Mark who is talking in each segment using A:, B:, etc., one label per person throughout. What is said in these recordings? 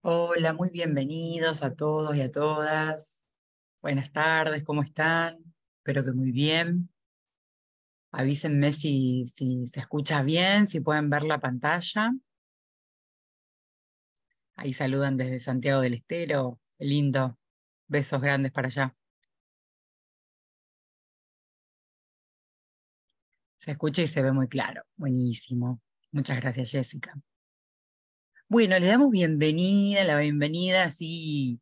A: Hola, muy bienvenidos a todos y a todas. Buenas tardes, ¿cómo están? Espero que muy bien. Avísenme si se escucha bien, si pueden ver la pantalla. Ahí saludan desde Santiago del Estero. Qué lindo. Besos grandes para allá. Se escucha y se ve muy claro. Buenísimo. Muchas gracias, Jessica. Bueno, le damos la bienvenida así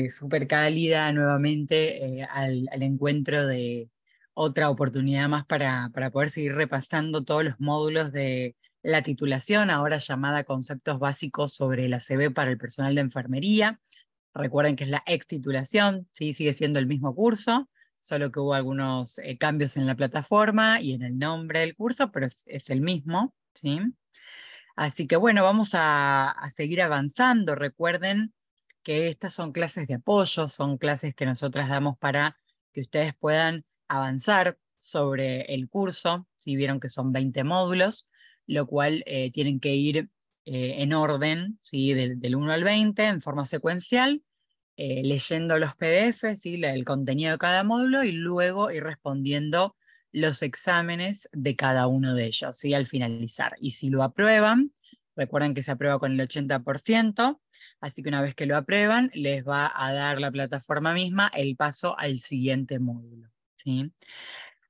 A: súper cálida nuevamente al encuentro de otra oportunidad más para poder seguir repasando todos los módulos de la titulación, ahora llamada Conceptos Básicos sobre la ACV para el personal de enfermería. Recuerden que es la ex titulación, ¿sí? Sigue siendo el mismo curso, solo que hubo algunos cambios en la plataforma y en el nombre del curso, pero es el mismo, ¿sí? Así que bueno, vamos a seguir avanzando. Recuerden que estas son clases de apoyo, son clases que nosotras damos para que ustedes puedan avanzar sobre el curso. Si vieron que son 20 módulos, lo cual tienen que ir en orden, ¿sí? Del 1 al 20 en forma secuencial, leyendo los PDF, ¿sí? El contenido de cada módulo y luego ir respondiendo los exámenes de cada uno de ellos, ¿sí? Al finalizar. Y si lo aprueban, recuerden que se aprueba con el 80%, así que una vez que lo aprueban, les va a dar la plataforma misma el paso al siguiente módulo, ¿sí?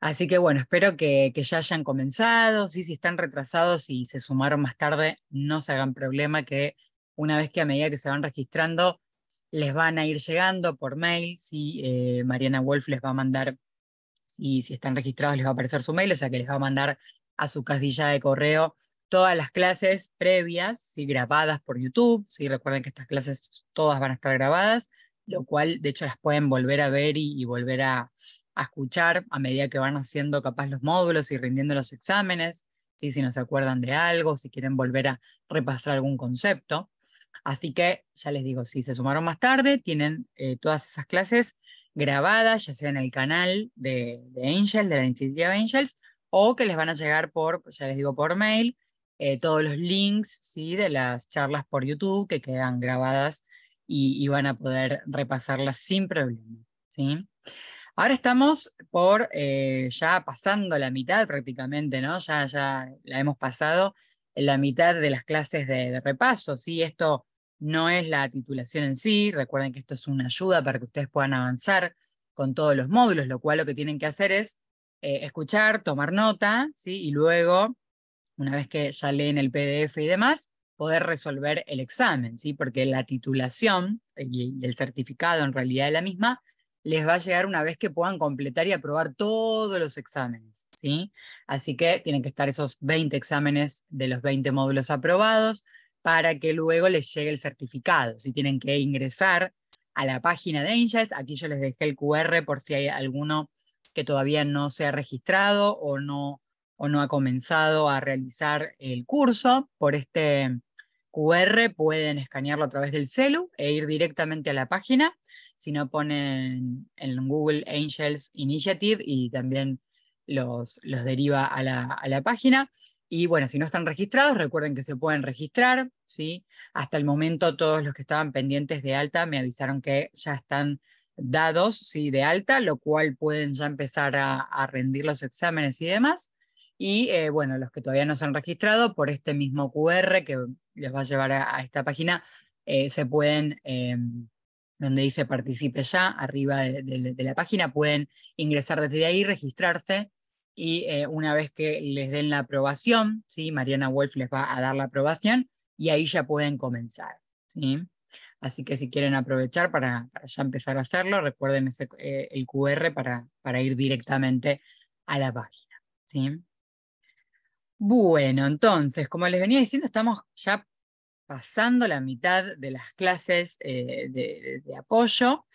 A: Así que bueno, espero que ya hayan comenzado, ¿sí? Si están retrasados y se sumaron más tarde, no se hagan problema, que una vez que a medida que se van registrando, les van a ir llegando por mail, ¿sí? Mariana Wolf les va a mandar, si están registrados les va a aparecer su mail, o sea que les va a mandar a su casilla de correo todas las clases previas, ¿sí? Grabadas por YouTube, ¿sí? Recuerden que estas clases todas van a estar grabadas, lo cual de hecho las pueden volver a ver y volver a escuchar a medida que van haciendo capaz los módulos y rindiendo los exámenes, ¿sí? Si no se acuerdan de algo, si quieren volver a repasar algún concepto. Así que ya les digo, si se sumaron más tarde, tienen todas esas clases grabadas, ya sea en el canal de Angel, de la iniciativa Angels, o que les van a llegar por, ya les digo, por mail, todos los links, ¿sí? De las charlas por YouTube que quedan grabadas y van a poder repasarlas sin problema, ¿sí? Ahora estamos por ya pasando la mitad prácticamente, ¿no? Ya la hemos pasado en la mitad de las clases de repaso, ¿sí? Esto no es la titulación en sí, recuerden que esto es una ayuda para que ustedes puedan avanzar con todos los módulos, lo cual lo que tienen que hacer es escuchar, tomar nota, ¿sí? Y luego, una vez que ya leen el PDF y demás, poder resolver el examen, ¿sí? Porque la titulación y el certificado en realidad de la misma les va a llegar una vez que puedan completar y aprobar todos los exámenes, ¿sí? Así que tienen que estar esos 20 exámenes de los 20 módulos aprobados para que luego les llegue el certificado. Si tienen que ingresar a la página de Angels, aquí yo les dejé el QR por si hay alguno que todavía no se ha registrado o no ha comenzado a realizar el curso. Por este QR pueden escanearlo a través del celu e ir directamente a la página. Si no, ponen en Google Angels Initiative y también los deriva a la página. Y bueno, si no están registrados, recuerden que se pueden registrar, ¿sí? Hasta el momento todos los que estaban pendientes de alta me avisaron que ya están dados, ¿sí? De alta, lo cual pueden ya empezar a rendir los exámenes y demás. Y bueno, los que todavía no se han registrado, por este mismo QR que les va a llevar a esta página, se pueden, donde dice participe ya, arriba de la página, pueden ingresar desde ahí, registrarse y una vez que les den la aprobación, ¿sí? Mariana Wolf les va a dar la aprobación y ahí ya pueden comenzar, ¿sí? Así que si quieren aprovechar para ya empezar a hacerlo, recuerden el QR para ir directamente a la página, ¿sí? Bueno, entonces, como les venía diciendo, estamos ya pasando la mitad de las clases de apoyo.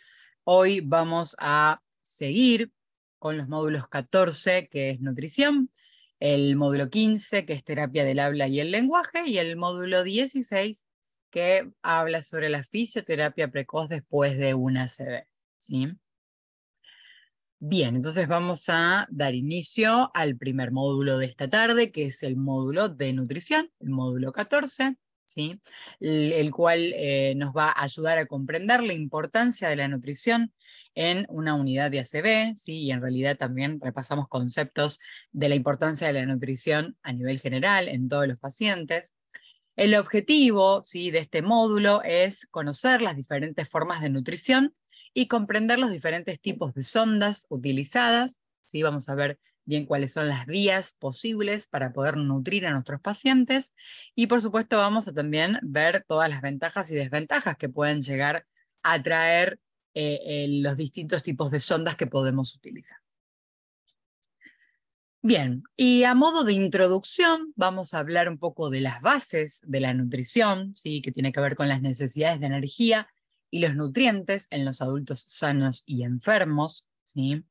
A: Hoy vamos a seguir con los módulos 14, que es nutrición, el módulo 15, que es terapia del habla y el lenguaje, y el módulo 16, que habla sobre la fisioterapia precoz después de una ACV, ¿sí? Bien, entonces vamos a dar inicio al primer módulo de esta tarde, que es el módulo de nutrición, el módulo 14. ¿sí? El cual nos va a ayudar a comprender la importancia de la nutrición en una unidad de ACV, ¿sí? Y en realidad también repasamos conceptos de la importancia de la nutrición a nivel general en todos los pacientes. El objetivo, ¿sí?, de este módulo es conocer las diferentes formas de nutrición y comprender los diferentes tipos de sondas utilizadas, ¿sí? Vamos a ver bien cuáles son las vías posibles para poder nutrir a nuestros pacientes y por supuesto vamos a también ver todas las ventajas y desventajas que pueden llegar a traer los distintos tipos de sondas que podemos utilizar. Bien, y a modo de introducción vamos a hablar un poco de las bases de la nutrición, ¿sí?, que tiene que ver con las necesidades de energía y los nutrientes en los adultos sanos y enfermos, ¿sí?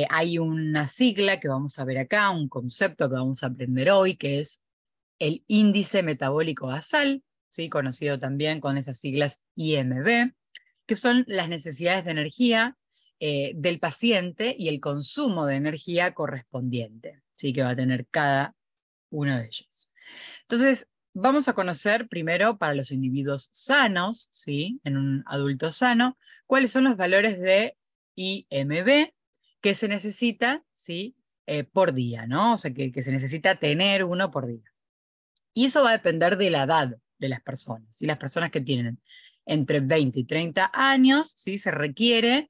A: Hay una sigla que vamos a ver acá, un concepto que vamos a aprender hoy, que es el índice metabólico basal, ¿sí?, conocido también con esas siglas IMB, que son las necesidades de energía del paciente y el consumo de energía correspondiente, ¿sí?, que va a tener cada uno de ellos. Entonces, vamos a conocer primero para los individuos sanos, ¿sí?, en un adulto sano, cuáles son los valores de IMB que se necesita, ¿sí?, por día, ¿no? O sea, que se necesita tener uno por día. Y eso va a depender de la edad de las personas. Y las personas que tienen entre 20 y 30 años, ¿sí?, se requiere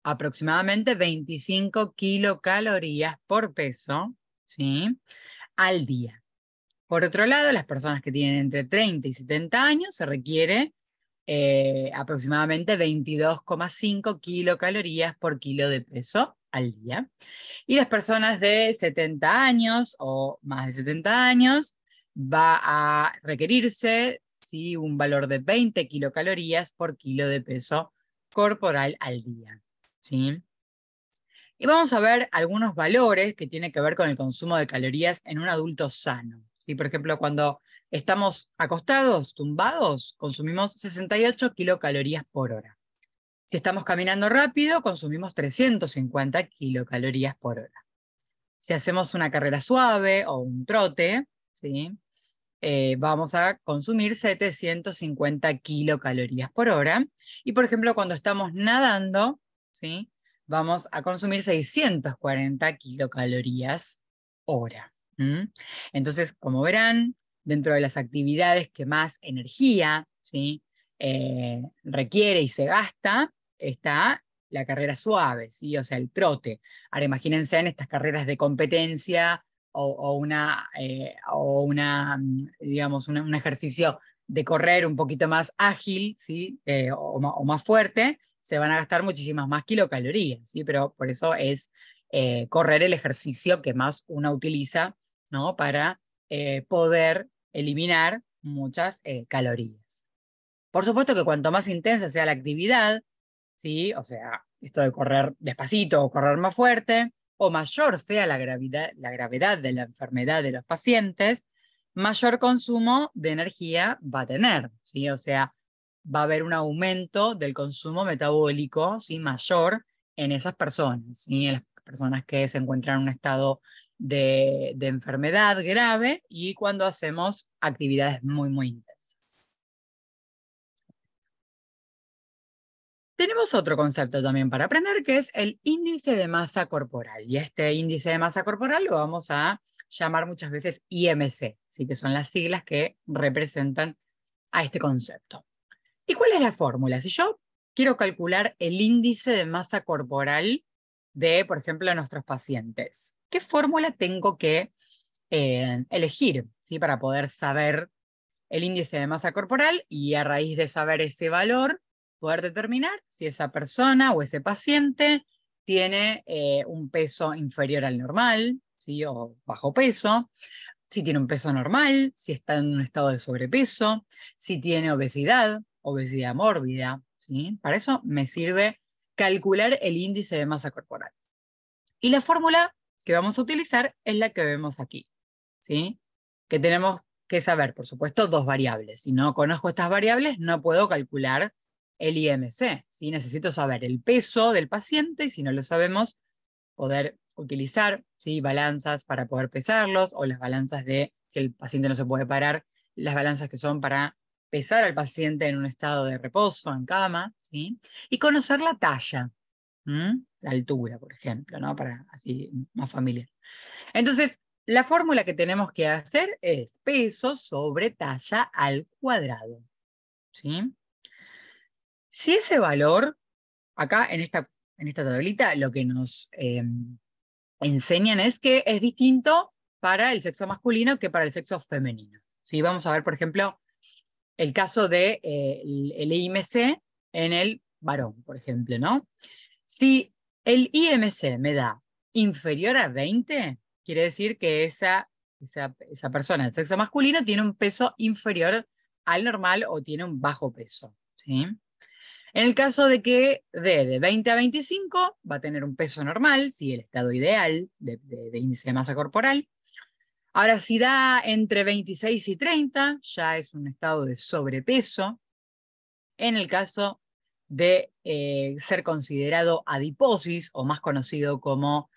A: aproximadamente 25 kilocalorías por peso, ¿sí?, al día. Por otro lado, las personas que tienen entre 30 y 70 años se requiere aproximadamente 22,5 kilocalorías por kilo de peso al día. Y las personas de 70 años o más de 70 años va a requerirse, ¿sí?, un valor de 20 kilocalorías por kilo de peso corporal al día, ¿sí? Y vamos a ver algunos valores que tienen que ver con el consumo de calorías en un adulto sano, ¿sí? Por ejemplo, cuando estamos acostados, tumbados, consumimos 68 kilocalorías por hora. Si estamos caminando rápido, consumimos 350 kilocalorías por hora. Si hacemos una carrera suave o un trote, ¿sí?, vamos a consumir 750 kilocalorías por hora. Y por ejemplo, cuando estamos nadando, ¿sí?, vamos a consumir 640 kilocalorías hora. Entonces, como verán, dentro de las actividades que más energía, ¿sí?, requiere y se gasta, está la carrera suave, ¿sí?, o sea, el trote. Ahora imagínense en estas carreras de competencia o digamos, un ejercicio de correr un poquito más ágil, ¿sí?, o más fuerte, se van a gastar muchísimas más kilocalorías, ¿sí? Pero por eso es correr el ejercicio que más uno utiliza, ¿no?, para poder eliminar muchas calorías. Por supuesto que cuanto más intensa sea la actividad, ¿sí?, o sea, esto de correr despacito o correr más fuerte, o mayor sea la gravedad de la enfermedad de los pacientes, mayor consumo de energía va a tener, ¿sí? O sea, va a haber un aumento del consumo metabólico, ¿sí?, mayor en esas personas, ¿sí?, en las personas que se encuentran en un estado de enfermedad grave y cuando hacemos actividades muy, muy intensas. Tenemos otro concepto también para aprender, que es el índice de masa corporal. Y este índice de masa corporal lo vamos a llamar muchas veces IMC, ¿sí?, que son las siglas que representan a este concepto. ¿Y cuál es la fórmula? Si yo quiero calcular el índice de masa corporal de, por ejemplo, nuestros pacientes, ¿qué fórmula tengo que elegir, ¿sí?, para poder saber el índice de masa corporal y a raíz de saber ese valor, poder determinar si esa persona o ese paciente tiene un peso inferior al normal, ¿sí?, o bajo peso, si tiene un peso normal, si está en un estado de sobrepeso, si tiene obesidad, obesidad mórbida, ¿sí? Para eso me sirve calcular el índice de masa corporal. Y la fórmula que vamos a utilizar es la que vemos aquí, ¿sí?, que tenemos que saber, por supuesto, dos variables. Si no conozco estas variables, no puedo calcular el IMC, ¿sí? Necesito saber el peso del paciente y si no lo sabemos, poder utilizar, ¿sí?, balanzas para poder pesarlos o las balanzas de si el paciente no se puede parar, las balanzas que son para pesar al paciente en un estado de reposo, en cama, ¿sí? Y conocer la talla, la altura, por ejemplo, ¿no? Para así más familiar. Entonces, la fórmula que tenemos que hacer es peso sobre talla al cuadrado, ¿sí? Si ese valor, acá en esta tablita, lo que nos enseñan es que es distinto para el sexo masculino que para el sexo femenino. ¿Sí? Vamos a ver, por ejemplo, el caso de el IMC en el varón, por ejemplo, ¿no? Si el IMC me da inferior a 20, quiere decir que esa persona del sexo masculino tiene un peso inferior al normal o tiene un bajo peso, ¿sí? En el caso de que dé de 20 a 25, va a tener un peso normal, sí, el estado ideal de índice de masa corporal. Ahora, si da entre 26 y 30, ya es un estado de sobrepeso. En el caso de ser considerado adiposis, o más conocido como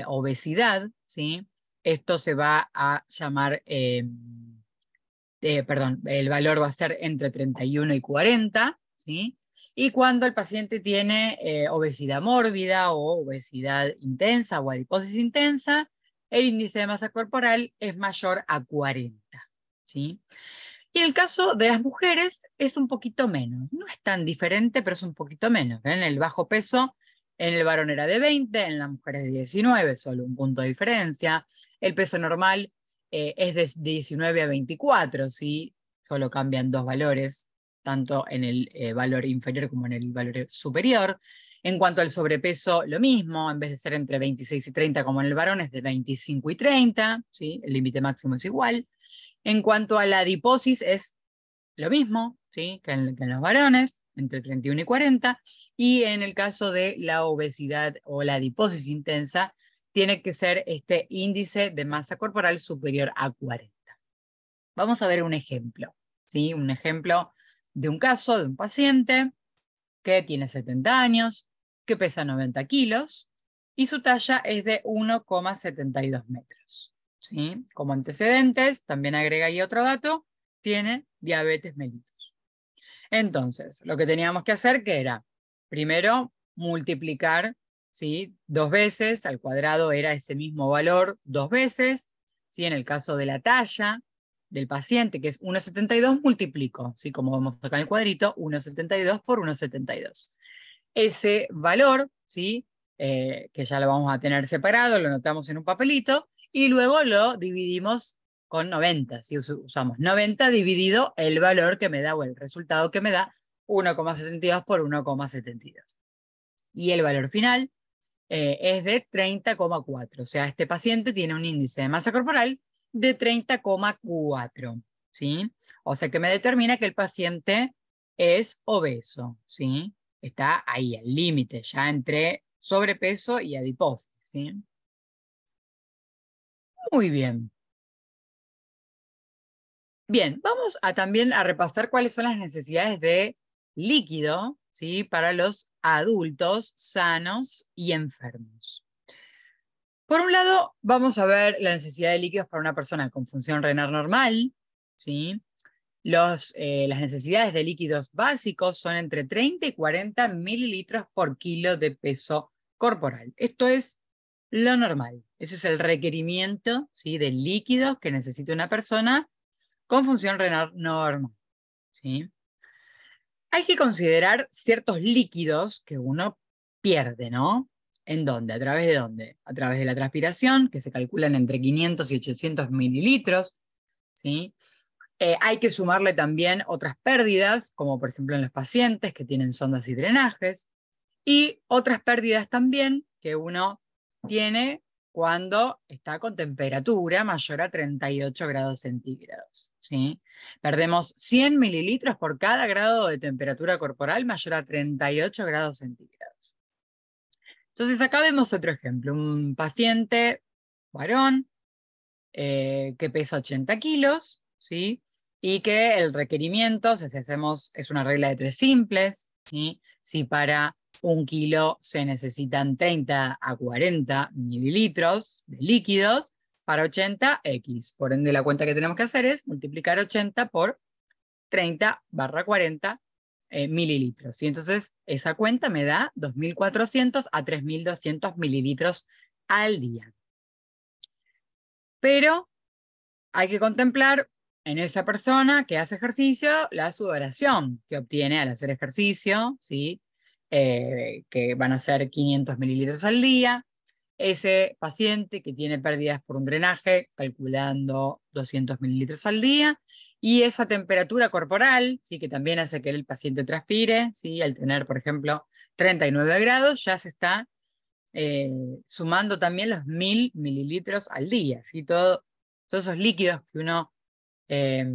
A: obesidad, ¿sí? Esto se va a llamar, perdón, el valor va a ser entre 31 y 40, ¿sí? Y cuando el paciente tiene obesidad mórbida o obesidad intensa o adiposis intensa, el índice de masa corporal es mayor a 40, ¿sí? Y el caso de las mujeres es un poquito menos. No es tan diferente, pero es un poquito menos. En el bajo peso, en el varón era de 20, en las mujeres de 19, solo un punto de diferencia. El peso normal es de 19 a 24, ¿sí? Solo cambian dos valores, tanto en el valor inferior como en el valor superior. En cuanto al sobrepeso, lo mismo, en vez de ser entre 26 y 30 como en el varón, es de 25 y 30, ¿sí? El límite máximo es igual. En cuanto a la adiposis, es lo mismo, ¿sí? que en los varones, entre 31 y 40, y en el caso de la obesidad o la adiposis intensa, tiene que ser este índice de masa corporal superior a 40. Vamos a ver un ejemplo, ¿sí? Un ejemplo de un caso de un paciente que tiene 70 años, que pesa 90 kilos, y su talla es de 1,72 metros. ¿Sí? Como antecedentes, también agrega ahí otro dato, tiene diabetes mellitus. Entonces, lo que teníamos que hacer, que era, primero, multiplicar, ¿sí? 2 veces, al cuadrado era ese mismo valor 2 veces, ¿sí? En el caso de la talla del paciente, que es 1,72, multiplico, ¿sí? Como vemos acá en el cuadrito, 1,72 por 1,72. Ese valor, ¿sí? Que ya lo vamos a tener separado, lo anotamos en un papelito, y luego lo dividimos con 90. Si usamos 90 dividido el valor que me da o el resultado que me da 1,72 por 1,72. Y el valor final es de 30,4. O sea, este paciente tiene un índice de masa corporal de 30,4. ¿Sí? O sea que me determina que el paciente es obeso. ¿Sí? Está ahí, al límite, ya entre sobrepeso y adiposis. ¿Sí? Muy bien. Bien, vamos a también a repasar cuáles son las necesidades de líquido, ¿sí? Para los adultos sanos y enfermos. Por un lado, vamos a ver la necesidad de líquidos para una persona con función renal normal, ¿sí? Las necesidades de líquidos básicos son entre 30 y 40 mililitros por kilo de peso corporal. Esto es lo normal. Ese es el requerimiento, ¿sí? De líquidos que necesita una persona con función renal normal, ¿sí? Hay que considerar ciertos líquidos que uno pierde, ¿no? ¿En dónde? ¿A través de dónde? A través de la transpiración, que se calculan entre 500 y 800 mililitros, ¿sí? Hay que sumarle también otras pérdidas, como por ejemplo en los pacientes que tienen sondas y drenajes, y otras pérdidas también que uno tiene cuando está con temperatura mayor a 38 grados centígrados, ¿sí? Perdemos 100 mililitros por cada grado de temperatura corporal mayor a 38 grados centígrados. Entonces acá vemos otro ejemplo, un paciente varón que pesa 80 kilos, ¿sí? Y que el requerimiento, si hacemos, es una regla de 3 simples, ¿sí? Si para 1 kilo se necesitan 30 a 40 mililitros de líquidos, para 80, X. Por ende, la cuenta que tenemos que hacer es multiplicar 80 por 30/40 mililitros. Y entonces esa cuenta me da 2.400 a 3.200 mililitros al día. Pero hay que contemplar en esa persona que hace ejercicio la sudoración que obtiene al hacer ejercicio, ¿sí? Que van a ser 500 mililitros al día. Ese paciente que tiene pérdidas por un drenaje, calculando 200 mililitros al día, y esa temperatura corporal, ¿sí? Que también hace que el paciente transpire, ¿sí? Al tener, por ejemplo, 39 grados, ya se está sumando también los 1.000 mililitros al día, ¿sí? Todos esos líquidos que uno eh,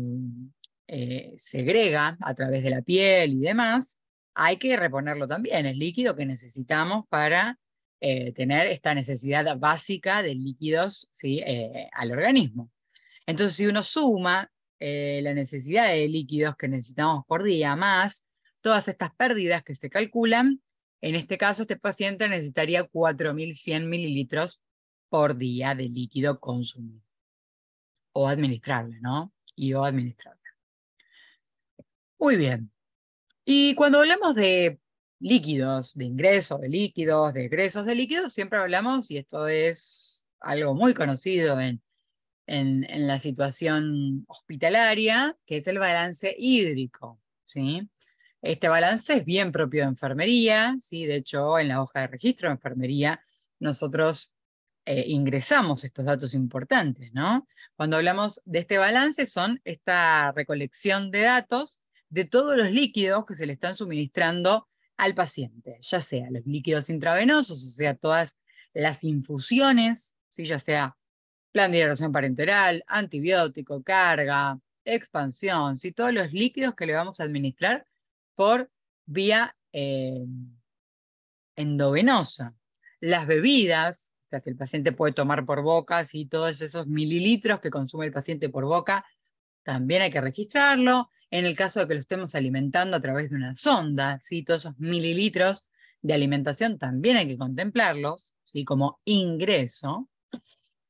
A: segrega a través de la piel y demás, hay que reponerlo también. Es líquido que necesitamos para tener esta necesidad básica de líquidos, ¿sí? Al organismo. Entonces, si uno suma la necesidad de líquidos que necesitamos por día más todas estas pérdidas que se calculan, en este caso este paciente necesitaría 4.100 mililitros por día de líquido consumido o administrable, ¿no? O administrable. Muy bien. Y cuando hablamos de líquidos, de ingresos de líquidos, de egresos de líquidos, siempre hablamos, y esto es algo muy conocido en la situación hospitalaria, que es el balance hídrico, ¿sí? Este balance es bien propio de enfermería, ¿sí? De hecho, en la hoja de registro de enfermería nosotros ingresamos estos datos importantes, ¿no? Cuando hablamos de este balance son esta recolección de datos de todos los líquidos que se le están suministrando al paciente, ya sea los líquidos intravenosos, o sea, todas las infusiones, ¿sí? Ya sea plan de hidratación parenteral, antibiótico, carga, expansión, ¿sí? Todos los líquidos que le vamos a administrar por vía endovenosa. Las bebidas, o sea, si el paciente puede tomar por boca, ¿sí? Todos esos mililitros que consume el paciente por boca, también hay que registrarlo. En el caso de que lo estemos alimentando a través de una sonda, ¿sí? Todos esos mililitros de alimentación también hay que contemplarlos, ¿sí? Como ingreso.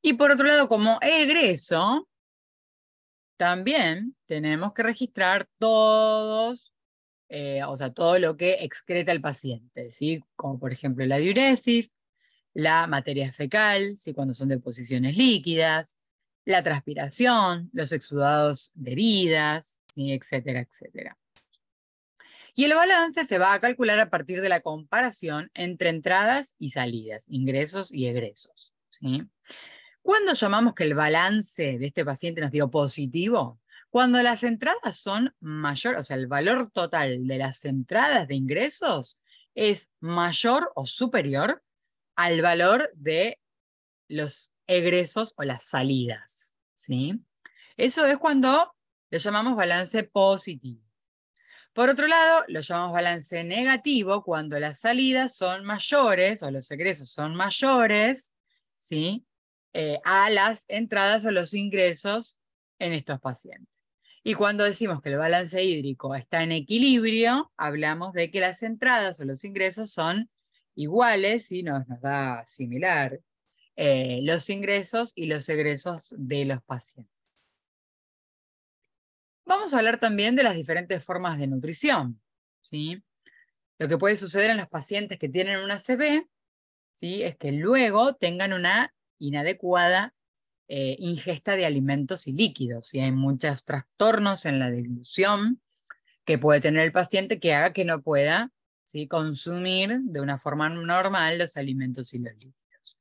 A: Y por otro lado, como egreso, también tenemos que registrar todos, o sea, todo lo que excreta el paciente, ¿sí? Como por ejemplo la diuresis, la materia fecal, ¿sí? Cuando son deposiciones líquidas, la transpiración, los exudados de heridas, ¿sí? Etcétera, etcétera. Y el balance se va a calcular a partir de la comparación entre entradas y salidas, ingresos y egresos, ¿sí? ¿Cuándo llamamos que el balance de este paciente nos dio positivo? Cuando las entradas son mayor, o sea, el valor total de las entradas de ingresos es mayor o superior al valor de los egresos o las salidas, ¿sí? Eso es cuando lo llamamos balance positivo. Por otro lado, lo llamamos balance negativo cuando las salidas son mayores o los egresos son mayores, ¿sí? A las entradas o los ingresos en estos pacientes. Y cuando decimos que el balance hídrico está en equilibrio, hablamos de que las entradas o los ingresos son iguales, ¿sí? Nos da similar los ingresos y los egresos de los pacientes. Vamos a hablar también de las diferentes formas de nutrición, ¿sí? Lo que puede suceder en los pacientes que tienen una ACV, ¿sí? Es que luego tengan una inadecuada ingesta de alimentos y líquidos. ¿Sí? Hay muchos trastornos en la deglución que puede tener el paciente que haga que no pueda, ¿sí? Consumir de una forma normal los alimentos y los líquidos.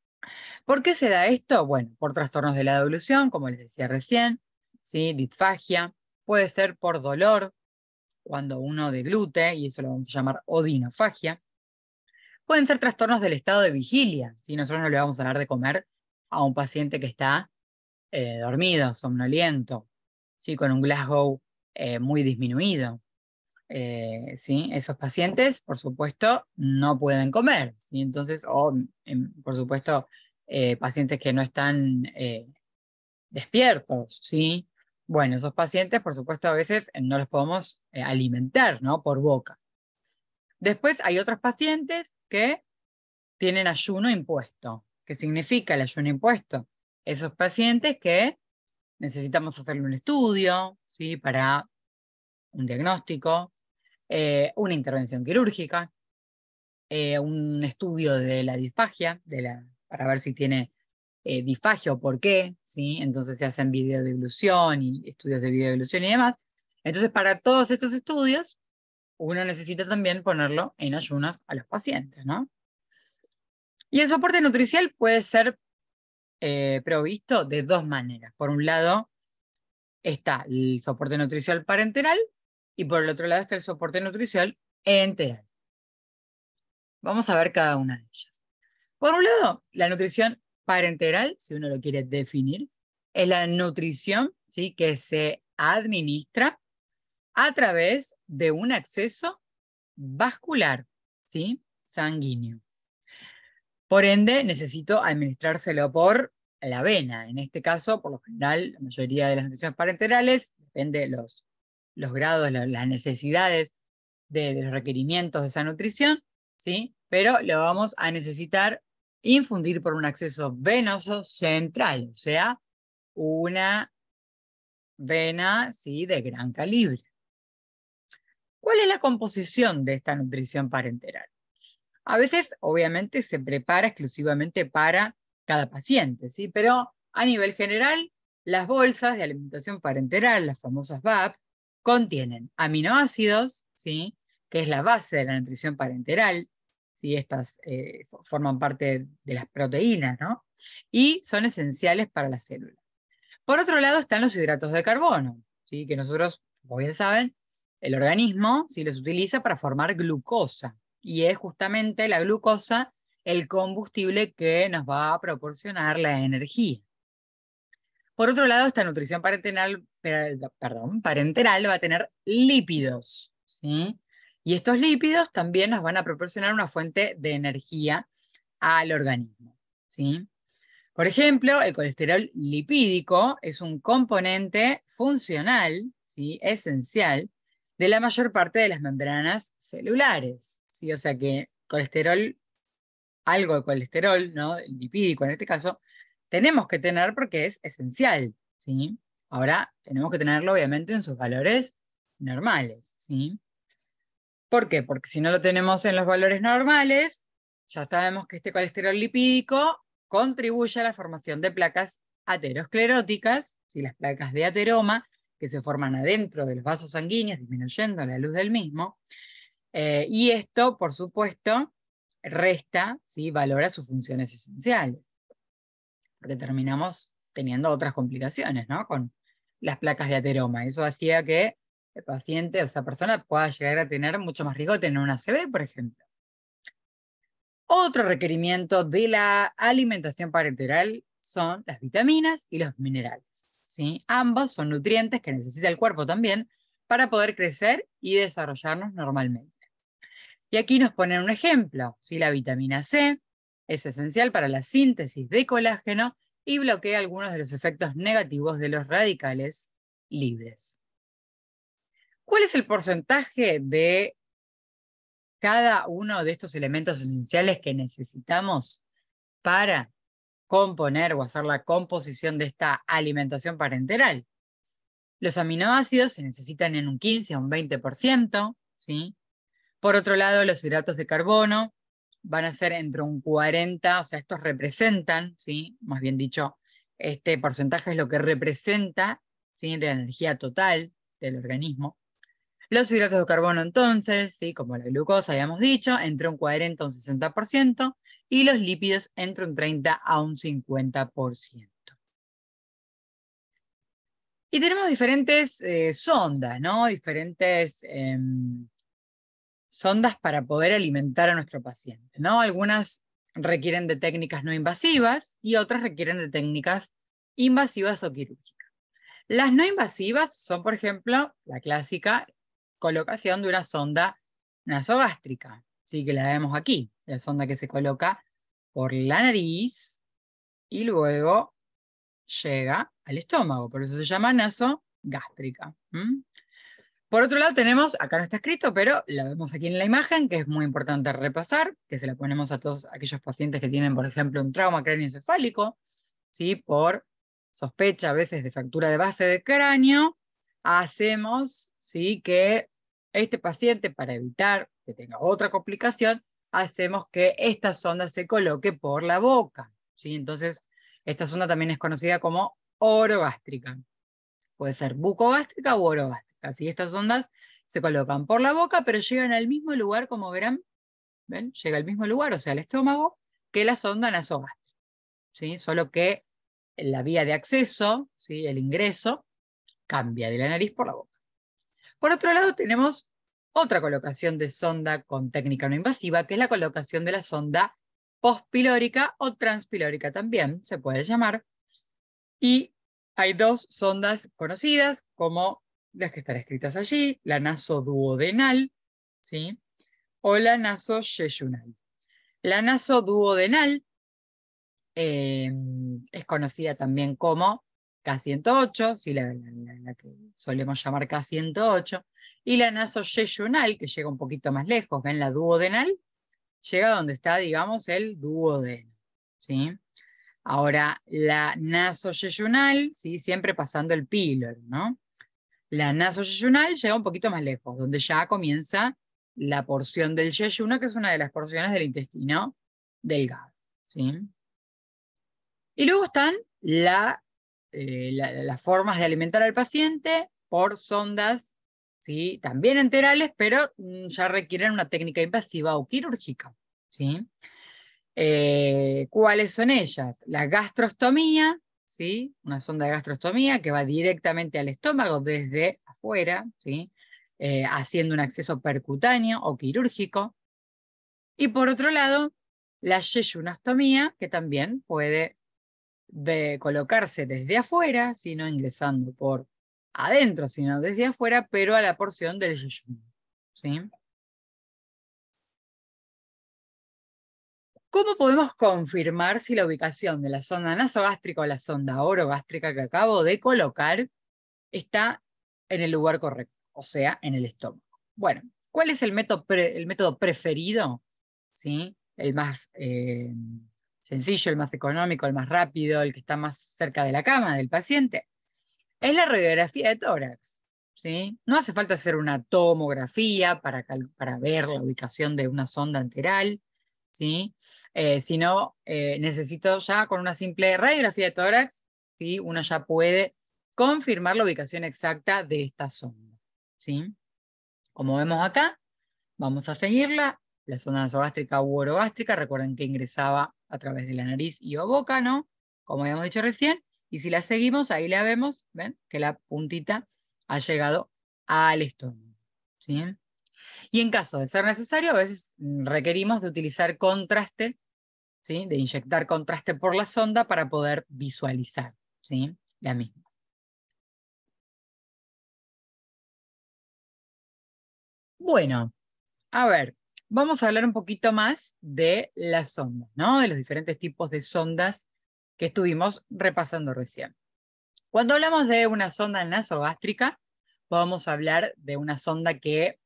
A: ¿Por qué se da esto? Bueno, por trastornos de la deglución, como les decía recién, ¿sí? Disfagia, puede ser por dolor, cuando uno deglute, y eso lo vamos a llamar odinofagia. Pueden ser trastornos del estado de vigilia, si nosotros no le vamos a dar de comer a un paciente que está dormido, somnoliento, ¿sí? Con un Glasgow muy disminuido. ¿Sí? Esos pacientes, por supuesto, no pueden comer, ¿sí? Entonces, o por supuesto, pacientes que no están despiertos, ¿sí? Bueno, esos pacientes, por supuesto, a veces no los podemos alimentar, ¿no? Por boca. Después hay otros pacientes que tienen ayuno impuesto. ¿Qué significa el ayuno impuesto? esos pacientes que necesitamos hacerle un estudio, ¿sí? Para un diagnóstico, una intervención quirúrgica, un estudio de la disfagia, para ver si tiene disfagia o por qué, ¿sí? Entonces se hacen videodeglución y estudios de videodeglución y demás. Entonces, para todos estos estudios, uno necesita también ponerlo en ayunas a los pacientes, ¿no? Y el soporte nutricial puede ser provisto de dos maneras. Por un lado está el soporte nutricial parenteral y por el otro lado está el soporte nutricial enteral. Vamos a ver cada una de ellas. Por un lado, la nutrición parenteral, si uno lo quiere definir, es la nutrición, ¿sí?, que se administra a través de un acceso vascular, ¿sí?, sanguíneo. Por ende, necesito administrárselo por la vena. En este caso, por lo general, la mayoría de las nutriciones parenterales, depende de los grados, las necesidades de los requerimientos de esa nutrición, ¿sí? Pero lo vamos a necesitar infundir por un acceso venoso central, o sea, una vena, ¿sí?, de gran calibre. ¿Cuál es la composición de esta nutrición parenteral? A veces, obviamente, se prepara exclusivamente para cada paciente, ¿sí? Pero a nivel general, las bolsas de alimentación parenteral, las famosas VAP, contienen aminoácidos, ¿sí?, que es la base de la nutrición parenteral, ¿sí? Estas forman parte de las proteínas, ¿no? Y son esenciales para la célula. Por otro lado están los hidratos de carbono, ¿sí?, que nosotros, como bien saben, el organismo, ¿sí?, los utiliza para formar glucosa. Y es justamente la glucosa el combustible que nos va a proporcionar la energía. Por otro lado, esta nutrición parenteral va a tener lípidos, ¿sí? Y estos lípidos también nos van a proporcionar una fuente de energía al organismo, ¿sí? Por ejemplo, el colesterol lipídico es un componente funcional, ¿sí?, esencial, de la mayor parte de las membranas celulares, ¿sí? O sea que colesterol, algo de colesterol, ¿no?, lipídico en este caso, tenemos que tener porque es esencial, ¿sí? Ahora, tenemos que tenerlo obviamente en sus valores normales, ¿sí? ¿Por qué? Porque si no lo tenemos en los valores normales, ya sabemos que este colesterol lipídico contribuye a la formación de placas ateroscleróticas, ¿sí?, las placas de ateroma, que se forman adentro de los vasos sanguíneos, disminuyendo la luz del mismo. Y esto, por supuesto, resta, ¿sí?, valor a sus funciones esenciales, porque terminamos teniendo otras complicaciones, ¿no?, con las placas de ateroma. Eso hacía que el paciente o esa persona pueda llegar a tener mucho más riesgo de tener una ACV, por ejemplo. Otro requerimiento de la alimentación parenteral son las vitaminas y los minerales, ¿sí? Ambos son nutrientes que necesita el cuerpo también para poder crecer y desarrollarnos normalmente. Y aquí nos ponen un ejemplo, ¿sí? La vitamina C es esencial para la síntesis de colágeno y bloquea algunos de los efectos negativos de los radicales libres. ¿Cuál es el porcentaje de cada uno de estos elementos esenciales que necesitamos para componer o hacer la composición de esta alimentación parenteral? Los aminoácidos se necesitan en un 15 a un 20%, ¿sí? Por otro lado, los hidratos de carbono van a ser entre un 40, o sea, estos representan, ¿sí?, más bien dicho, este porcentaje es lo que representa, ¿sí?, de la energía total del organismo. Los hidratos de carbono, entonces, ¿sí?, como la glucosa, habíamos dicho, entre un 40 a un 60%, y los lípidos entre un 30 a un 50%. Y tenemos diferentes sondas, ¿no? Diferentes sondas para poder alimentar a nuestro paciente, ¿no? Algunas requieren de técnicas no invasivas y otras requieren de técnicas invasivas o quirúrgicas. Las no invasivas son, por ejemplo, la clásica colocación de una sonda nasogástrica, ¿sí?, que la vemos aquí, la sonda que se coloca por la nariz y luego llega al estómago, por eso se llama nasogástrica. Por otro lado tenemos, acá no está escrito, pero la vemos aquí en la imagen, que es muy importante repasar, que se la ponemos a todos aquellos pacientes que tienen, por ejemplo, un trauma cráneoencefálico, ¿sí? Por sospecha a veces de fractura de base de cráneo, hacemos, ¿sí? Que este paciente, para evitar que tenga otra complicación, hacemos que esta sonda se coloque por la boca, ¿sí? Entonces, esta sonda también es conocida como orogástrica. Puede ser bucogástrica u orogástrica. ¿Sí? Estas sondas se colocan por la boca, pero llegan al mismo lugar, como verán, ¿ven? Llega al mismo lugar, o sea, al estómago, que la sonda nasogástrica, ¿sí? Solo que la vía de acceso, ¿sí? El ingreso, cambia de la nariz por la boca. Por otro lado, tenemos otra colocación de sonda con técnica no invasiva, que es la colocación de la sonda postpilórica o transpilórica también, se puede llamar. Y hay dos sondas conocidas, como las que están escritas allí, la nasoduodenal, ¿sí? O la nasoyeyunal. La nasoduodenal es conocida también como K108, ¿sí? La que solemos llamar K108, y la nasoyeyunal, que llega un poquito más lejos, ¿ven? La duodenal llega donde está, digamos, el duodeno, ¿sí? Ahora, la nasoyeyunal, ¿sí? Siempre pasando el píloro, ¿no? La nasoyeyunal llega un poquito más lejos, donde ya comienza la porción del yeyuno, que es una de las porciones del intestino delgado, ¿sí? Y luego están las formas de alimentar al paciente por sondas, ¿sí? También enterales, pero ya requieren una técnica invasiva o quirúrgica, ¿sí? ¿Cuáles son ellas? La gastrostomía, ¿sí? Una sonda de gastrostomía que va directamente al estómago desde afuera, ¿sí? Haciendo un acceso percutáneo o quirúrgico. Y por otro lado, la yeyunostomía, que también puede colocarse desde afuera, ¿sí? No ingresando por adentro, sino desde afuera, pero a la porción del yeyuno, ¿sí? ¿Cómo podemos confirmar si la ubicación de la sonda nasogástrica o la sonda orogástrica que acabo de colocar está en el lugar correcto, o sea, en el estómago? Bueno, ¿cuál es el método preferido? ¿Sí? El más sencillo, el más económico, el más rápido, el que está más cerca de la cama del paciente. Es la radiografía de tórax, ¿sí? No hace falta hacer una tomografía para ver la ubicación de una sonda enteral, ¿sí? Sino necesito ya con una simple radiografía de tórax, ¿sí? Uno ya puede confirmar la ubicación exacta de esta sonda, ¿sí? Como vemos acá, vamos a seguirla. La sonda nasogástrica u orogástrica, recuerden que ingresaba a través de la nariz y o boca, ¿no? Como habíamos dicho recién. Y si la seguimos, ahí la vemos, ¿ven? Que la puntita ha llegado al estómago, ¿sí? Y en caso de ser necesario, a veces requerimos de utilizar contraste, ¿sí? De inyectar contraste por la sonda para poder visualizar, ¿sí? La misma. Bueno, a ver, vamos a hablar un poquito más de las sondas, ¿no? De los diferentes tipos de sondas que estuvimos repasando recién. Cuando hablamos de una sonda nasogástrica, vamos a hablar de una sonda que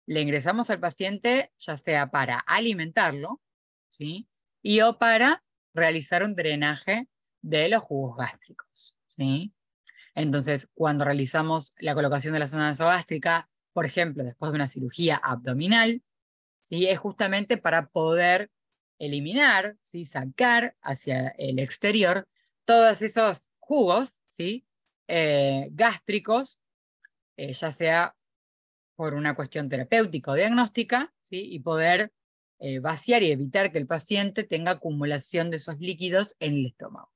A: le ingresamos al paciente, ya sea para alimentarlo, ¿sí? Y o para realizar un drenaje de los jugos gástricos, ¿sí? Entonces, cuando realizamos la colocación de la sonda nasogástrica, por ejemplo, después de una cirugía abdominal, ¿sí? Es justamente para poder eliminar, ¿sí? Sacar hacia el exterior todos esos jugos, ¿sí? Gástricos, ya sea por una cuestión terapéutica o diagnóstica, ¿sí? Y poder vaciar y evitar que el paciente tenga acumulación de esos líquidos en el estómago.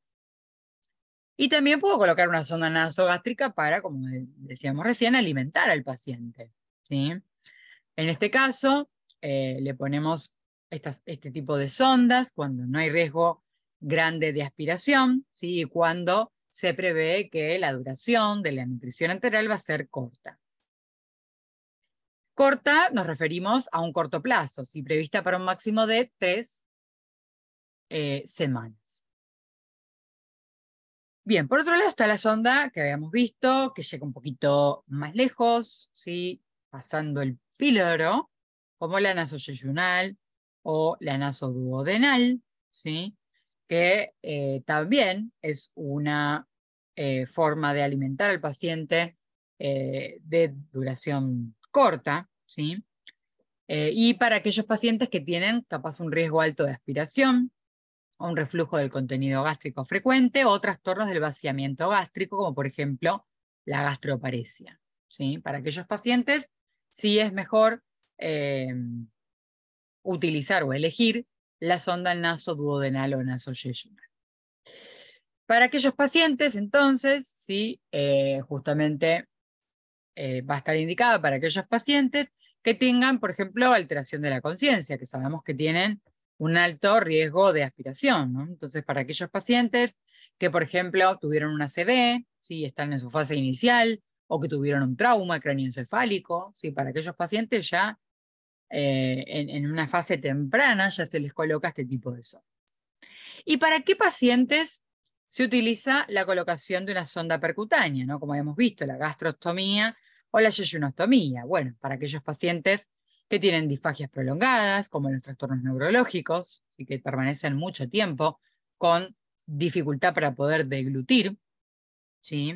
A: Y también puedo colocar una sonda nasogástrica para, como decíamos recién, alimentar al paciente, ¿sí? En este caso, le ponemos este tipo de sondas cuando no hay riesgo grande de aspiración, ¿sí? Y cuando se prevé que la duración de la nutrición enteral va a ser corta. Corta nos referimos a un corto plazo, ¿sí? Prevista para un máximo de 3 semanas. Bien, por otro lado está la sonda que habíamos visto, que llega un poquito más lejos, ¿sí? Pasando el píloro, como la nasoyeyunal o la nasoduodenal, ¿sí? que también es una forma de alimentar al paciente de duración corta, ¿sí? Y para aquellos pacientes que tienen capaz un riesgo alto de aspiración, o un reflujo del contenido gástrico frecuente, o trastornos del vaciamiento gástrico, como por ejemplo la gastroparesia, ¿sí? Para aquellos pacientes sí es mejor utilizar o elegir la sonda nasoduodenal o nasoyeyunal. Para aquellos pacientes, entonces, sí, justamente va a estar indicada para aquellos pacientes que tengan, por ejemplo, alteración de la conciencia, que sabemos que tienen un alto riesgo de aspiración, ¿no? Entonces, para aquellos pacientes que, por ejemplo, tuvieron una ACV, ¿sí? Están en su fase inicial, o que tuvieron un trauma cráneoencefálico, ¿sí? Para aquellos pacientes ya en una fase temprana ya se les coloca este tipo de sondas. ¿Y para qué pacientes se utiliza la colocación de una sonda percutánea, ¿no? Como habíamos visto, la gastrostomía o la yeyunostomía? Bueno, para aquellos pacientes que tienen disfagias prolongadas, como los trastornos neurológicos, y que permanecen mucho tiempo con dificultad para poder deglutir, ¿sí?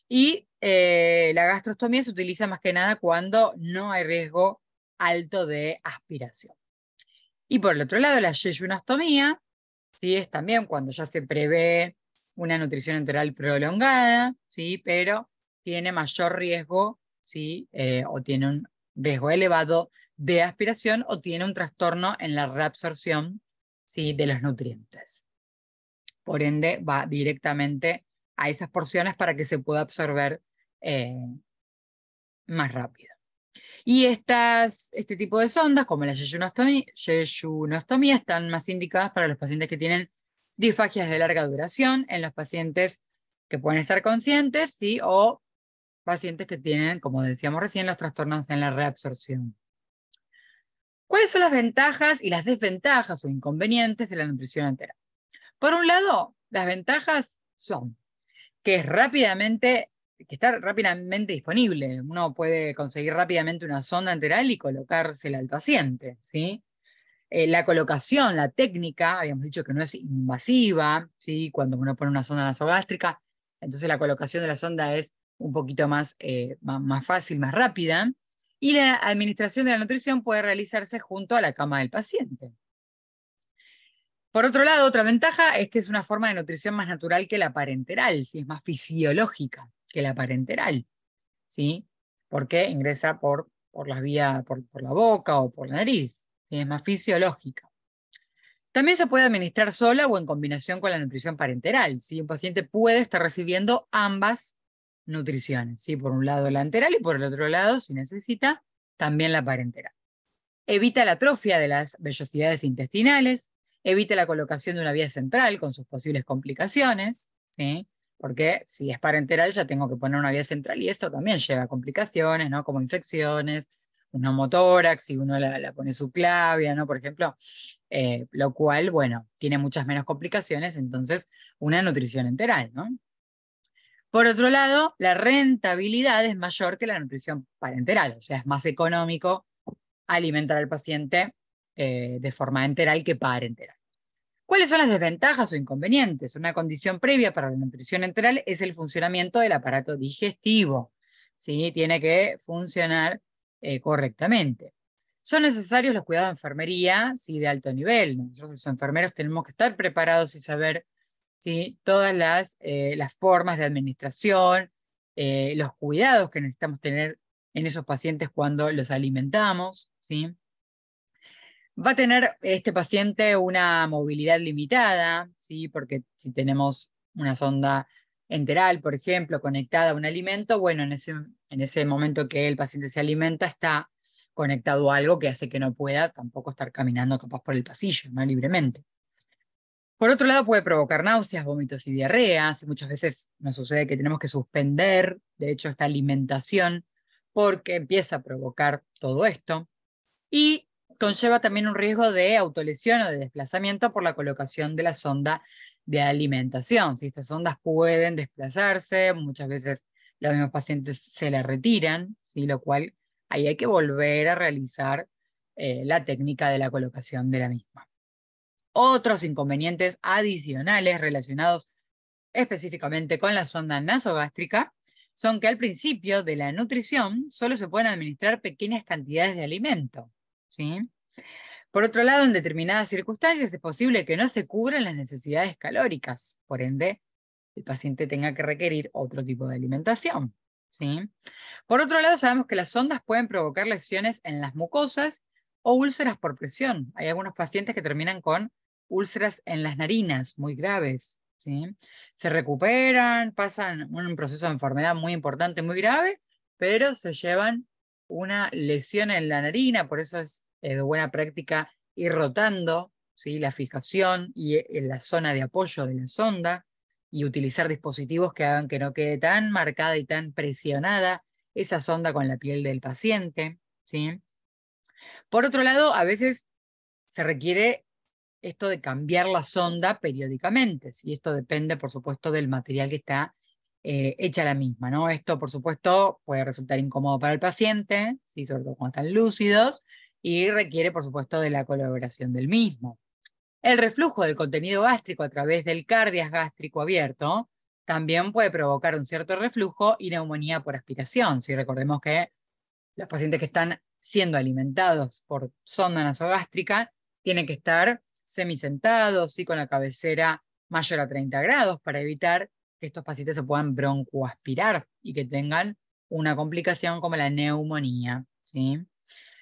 A: Y la gastrostomía se utiliza más que nada cuando no hay riesgo alto de aspiración. Y por el otro lado, la yeyunostomía, ¿sí? Es también cuando ya se prevé una nutrición enteral prolongada, ¿sí? Pero tiene mayor riesgo, ¿sí? O tiene un riesgo elevado de aspiración o tiene un trastorno en la reabsorción, ¿sí? De los nutrientes. Por ende, va directamente a esas porciones para que se pueda absorber más rápido. Y este tipo de sondas, como la yeyunostomía, están más indicadas para los pacientes que tienen disfagias de larga duración, en los pacientes que pueden estar conscientes, ¿sí? O pacientes que tienen, como decíamos recién, los trastornos en la reabsorción. ¿Cuáles son las ventajas y las desventajas o inconvenientes de la nutrición enteral? Por un lado, las ventajas son que está rápidamente disponible. Uno puede conseguir rápidamente una sonda enteral y colocársela al paciente, ¿sí? La colocación, la técnica, habíamos dicho que no es invasiva, ¿sí? Cuando uno pone una sonda nasogástrica, entonces la colocación de la sonda es un poquito más fácil, más rápida, y la administración de la nutrición puede realizarse junto a la cama del paciente. Por otro lado, otra ventaja es que es una forma de nutrición más natural que la parenteral, ¿sí? Es más fisiológica que la parenteral, ¿sí? Porque ingresa por las vías, por la boca o por la nariz, ¿sí? Es más fisiológica. También se puede administrar sola o en combinación con la nutrición parenteral, ¿sí? Un paciente puede estar recibiendo ambas nutriciones, ¿sí? Por un lado la enteral y por el otro lado, si necesita, también la parenteral. Evita la atrofia de las vellosidades intestinales, evita la colocación de una vía central con sus posibles complicaciones, ¿sí? Porque si es parenteral ya tengo que poner una vía central y esto también lleva a complicaciones, ¿no? Como infecciones, un neumotórax, si uno la pone subclavia, ¿no? Por ejemplo, lo cual, bueno, tiene muchas menos complicaciones, entonces una nutrición enteral, ¿no? Por otro lado, la rentabilidad es mayor que la nutrición parenteral, o sea, es más económico alimentar al paciente de forma enteral que parenteral. ¿Cuáles son las desventajas o inconvenientes? Una condición previa para la nutrición enteral es el funcionamiento del aparato digestivo, ¿sí? Tiene que funcionar correctamente. Son necesarios los cuidados de enfermería, ¿sí? De alto nivel. Nosotros los enfermeros tenemos que estar preparados y saber, ¿sí? Todas las formas de administración, los cuidados que necesitamos tener en esos pacientes cuando los alimentamos, ¿sí? Va a tener este paciente una movilidad limitada, ¿sí? Porque si tenemos una sonda enteral, por ejemplo, conectada a un alimento, bueno, en ese momento que el paciente se alimenta está conectado a algo que hace que no pueda tampoco estar caminando capaz por el pasillo, ¿no? Libremente. Por otro lado, puede provocar náuseas, vómitos y diarreas, y muchas veces nos sucede que tenemos que suspender, de hecho, esta alimentación porque empieza a provocar todo esto. Y conlleva también un riesgo de autolesión o de desplazamiento por la colocación de la sonda de alimentación. Si estas sondas pueden desplazarse, muchas veces los mismos pacientes se la retiran, ¿sí? Lo cual ahí hay que volver a realizar la técnica de la colocación de la misma. Otros inconvenientes adicionales relacionados específicamente con la sonda nasogástrica son que al principio de la nutrición solo se pueden administrar pequeñas cantidades de alimento, ¿sí? Por otro lado, en determinadas circunstancias es posible que no se cubran las necesidades calóricas, por ende, el paciente tenga que requerir otro tipo de alimentación, ¿sí? Por otro lado, sabemos que las sondas pueden provocar lesiones en las mucosas o úlceras por presión. Hay algunos pacientes que terminan con úlceras en las narinas muy graves, ¿sí? Se recuperan, pasan un proceso de enfermedad muy importante, muy grave, pero se llevan una lesión en la narina, por eso es de buena práctica ir rotando, ¿sí? La fijación y en la zona de apoyo de la sonda y utilizar dispositivos que hagan que no quede tan marcada y tan presionada esa sonda con la piel del paciente, ¿sí? Por otro lado, a veces se requiere esto de cambiar la sonda periódicamente, ¿sí? Esto depende, por supuesto, del material que está hecha la misma, ¿no? Esto, por supuesto, puede resultar incómodo para el paciente, ¿sí? Sobre todo cuando están lúcidos, y requiere, por supuesto, de la colaboración del mismo. El reflujo del contenido gástrico a través del cardias gástrico abierto también puede provocar un cierto reflujo y neumonía por aspiración. Si recordemos que los pacientes que están siendo alimentados por sonda nasogástrica tienen que estar semisentados y con la cabecera mayor a 30 grados para evitar que estos pacientes se puedan broncoaspirar y que tengan una complicación como la neumonía, ¿sí?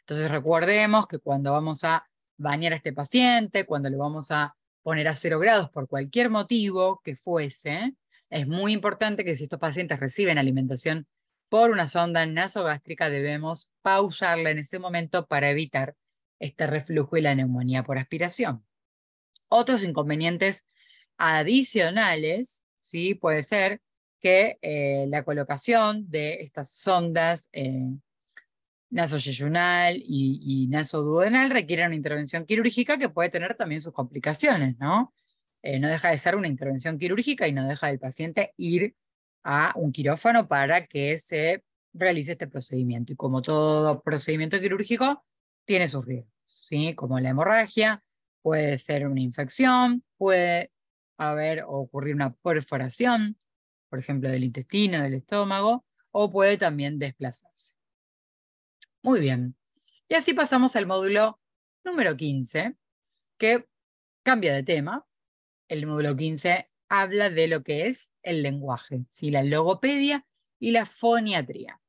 A: Entonces recordemos que cuando vamos a bañar a este paciente, cuando le vamos a poner a 0 grados por cualquier motivo que fuese, es muy importante que si estos pacientes reciben alimentación por una sonda nasogástrica, debemos pausarla en ese momento para evitar este reflujo y la neumonía por aspiración. Otros inconvenientes adicionales, ¿sí? Puede ser que la colocación de estas sondas nasoyeyunal y nasoduodenal requieren una intervención quirúrgica que puede tener también sus complicaciones, ¿no? No deja de ser una intervención quirúrgica y no deja del paciente ir a un quirófano para que se realice este procedimiento. Y como todo procedimiento quirúrgico, tiene sus riesgos, ¿sí? Como la hemorragia, puede ser una infección, puede haber o ocurrir una perforación, por ejemplo, del intestino, del estómago, o puede también desplazarse. Muy bien. Y así pasamos al módulo número 15, que cambia de tema. El módulo 15 habla de lo que es el lenguaje, ¿sí? La logopedia y la foniatría.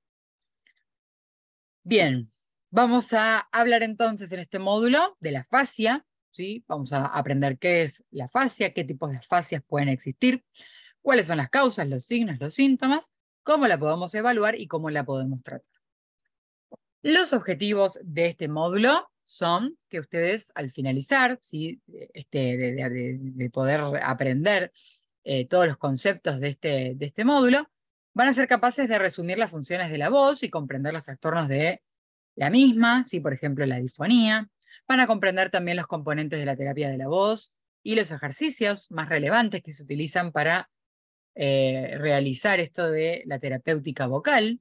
A: Bien, vamos a hablar entonces en este módulo de la fascia, ¿sí? Vamos a aprender qué es la fascia, qué tipos de fascias pueden existir, cuáles son las causas, los signos, los síntomas, cómo la podemos evaluar y cómo la podemos tratar. Los objetivos de este módulo son que ustedes al finalizar, ¿sí? de poder aprender todos los conceptos de este módulo, van a ser capaces de resumir las funciones de la voz y comprender los trastornos de la misma, ¿sí? Por ejemplo, la difonía. Van a comprender también los componentes de la terapia de la voz y los ejercicios más relevantes que se utilizan para realizar esto de la terapéutica vocal.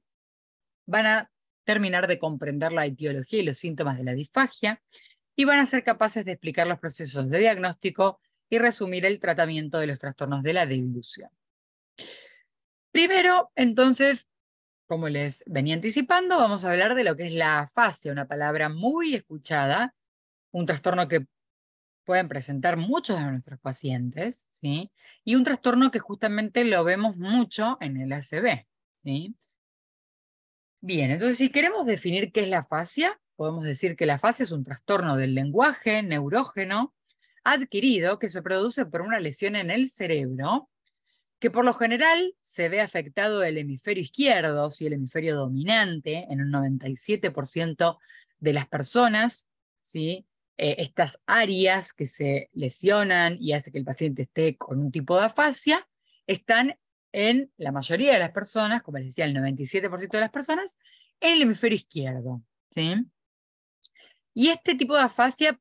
A: Van a terminar de comprender la etiología y los síntomas de la disfagia y van a ser capaces de explicar los procesos de diagnóstico y resumir el tratamiento de los trastornos de la deglución. Primero, entonces, como les venía anticipando, vamos a hablar de lo que es la afasia, una palabra muy escuchada, un trastorno que pueden presentar muchos de nuestros pacientes, ¿sí? Y un trastorno que justamente lo vemos mucho en el ACV, ¿sí? Bien, entonces si queremos definir qué es la afasia, podemos decir que la afasia es un trastorno del lenguaje neurógeno adquirido que se produce por una lesión en el cerebro, que por lo general se ve afectado el hemisferio izquierdo, ¿sí? El hemisferio dominante, en un 97% de las personas, ¿sí? Estas áreas que se lesionan y hace que el paciente esté con un tipo de afasia, están en la mayoría de las personas, como les decía, el 97% de las personas, en el hemisferio izquierdo, ¿sí? Y este tipo de afasia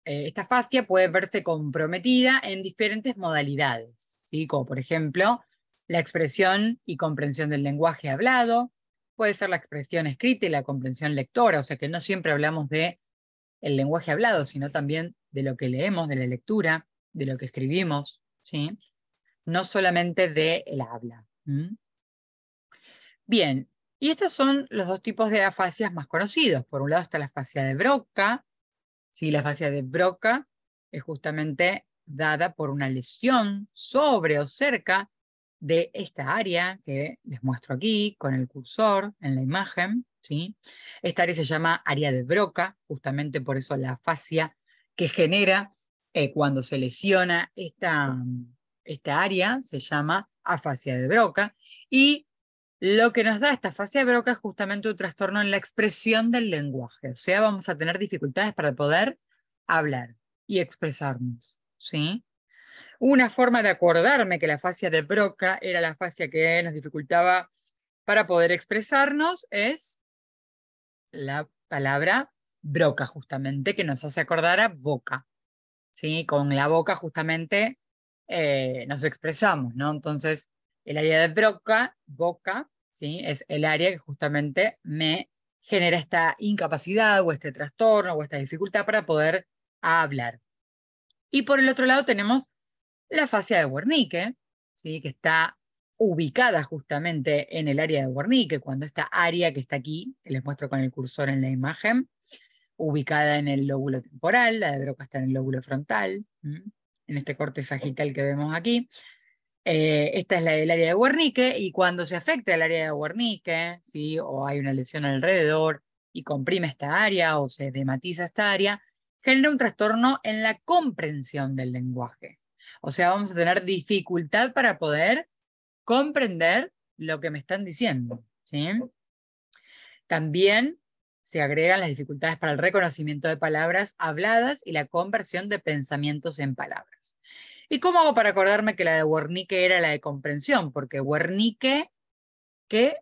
A: esta afasia puede verse comprometida en diferentes modalidades, ¿sí? Como por ejemplo, la expresión y comprensión del lenguaje hablado, puede ser la expresión escrita y la comprensión lectora, o sea que no siempre hablamos de el lenguaje hablado, sino también de lo que leemos, de la lectura, de lo que escribimos, ¿sí? No solamente del habla. Bien, y estos son los dos tipos de afasias más conocidos. Por un lado está la afasia de Broca. Sí, la afasia de Broca es justamente dada por una lesión sobre o cerca de esta área que les muestro aquí con el cursor en la imagen, ¿sí? Esta área se llama área de Broca, justamente por eso la afasia que genera cuando se lesiona esta área se llama afasia de Broca, y lo que nos da esta afasia de Broca es justamente un trastorno en la expresión del lenguaje, o sea, vamos a tener dificultades para poder hablar y expresarnos, ¿sí? Una forma de acordarme que la afasia de Broca era la afasia que nos dificultaba para poder expresarnos es la palabra Broca, justamente, que nos hace acordar a boca, ¿sí? Con la boca, justamente, nos expresamos, ¿no? Entonces, el área de Broca, boca, ¿sí? Es el área que justamente me genera esta incapacidad o este trastorno o esta dificultad para poder hablar. Y por el otro lado tenemos la fascia de Wernicke, ¿sí? Que está ubicada justamente en el área de Wernicke, cuando esta área que está aquí, que les muestro con el cursor en la imagen, ubicada en el lóbulo temporal, la de Broca está en el lóbulo frontal, en este corte sagital que vemos aquí. Esta es el área de Wernicke, y cuando se afecta el área de Wernicke, ¿sí? O hay una lesión alrededor y comprime esta área o se dematiza esta área, genera un trastorno en la comprensión del lenguaje. O sea, vamos a tener dificultad para poder comprender lo que me están diciendo, ¿sí? También se agregan las dificultades para el reconocimiento de palabras habladas y la conversión de pensamientos en palabras. ¿Y cómo hago para acordarme que la de Wernicke era la de comprensión? Porque Wernicke, ¿qué?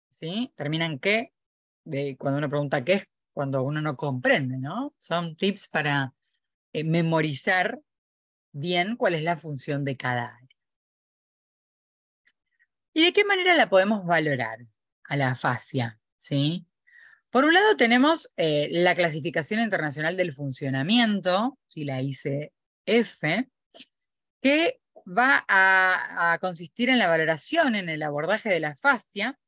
A: ¿Sí? Termina en qué, cuando uno pregunta qué es, cuando uno no comprende, ¿no? Son tips para memorizar bien cuál es la función de cada área. ¿Y de qué manera la podemos valorar a la afasia? ¿Sí? Por un lado tenemos la Clasificación Internacional del Funcionamiento, ¿sí? La ICF, que va a consistir en la valoración, en el abordaje de la afasia,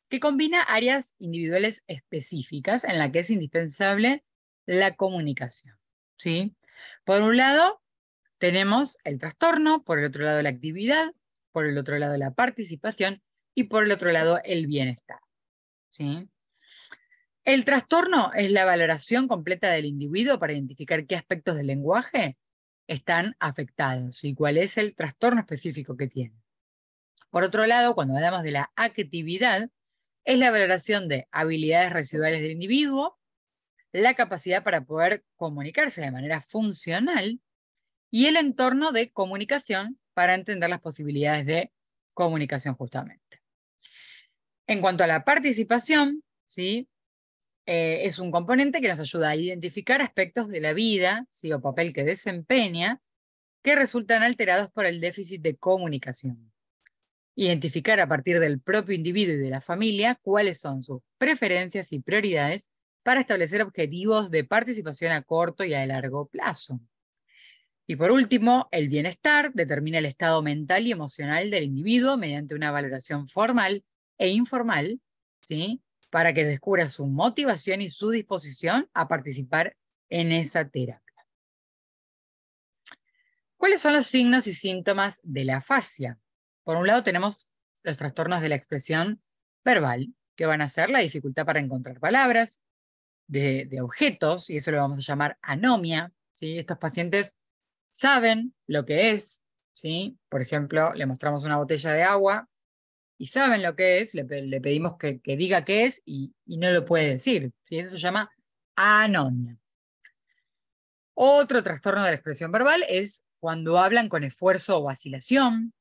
A: que combina áreas individuales específicas en la que es indispensable la comunicación, ¿sí? Por un lado tenemos el trastorno, por el otro lado la actividad, por el otro lado la participación y por el otro lado el bienestar, ¿sí? El trastorno es la valoración completa del individuo para identificar qué aspectos del lenguaje están afectados y cuál es el trastorno específico que tiene. Por otro lado, cuando hablamos de la actividad, es la valoración de habilidades residuales del individuo, la capacidad para poder comunicarse de manera funcional y el entorno de comunicación para entender las posibilidades de comunicación justamente. En cuanto a la participación, ¿sí? Es un componente que nos ayuda a identificar aspectos de la vida, ¿sí? O papel que desempeña, que resultan alterados por el déficit de comunicación. Identificar a partir del propio individuo y de la familia cuáles son sus preferencias y prioridades para establecer objetivos de participación a corto y a largo plazo. Y por último, el bienestar determina el estado mental y emocional del individuo mediante una valoración formal e informal, ¿sí? Para que descubra su motivación y su disposición a participar en esa terapia. ¿Cuáles son los signos y síntomas de la afasia? Por un lado tenemos los trastornos de la expresión verbal, que van a ser la dificultad para encontrar palabras, de objetos, y eso lo vamos a llamar anomia, ¿sí? Estos pacientes saben lo que es, ¿sí? Por ejemplo, le mostramos una botella de agua y saben lo que es, le pedimos que diga qué es y no lo puede decir, ¿sí? Eso se llama anomia. Otro trastorno de la expresión verbal es cuando hablan con esfuerzo o vacilación.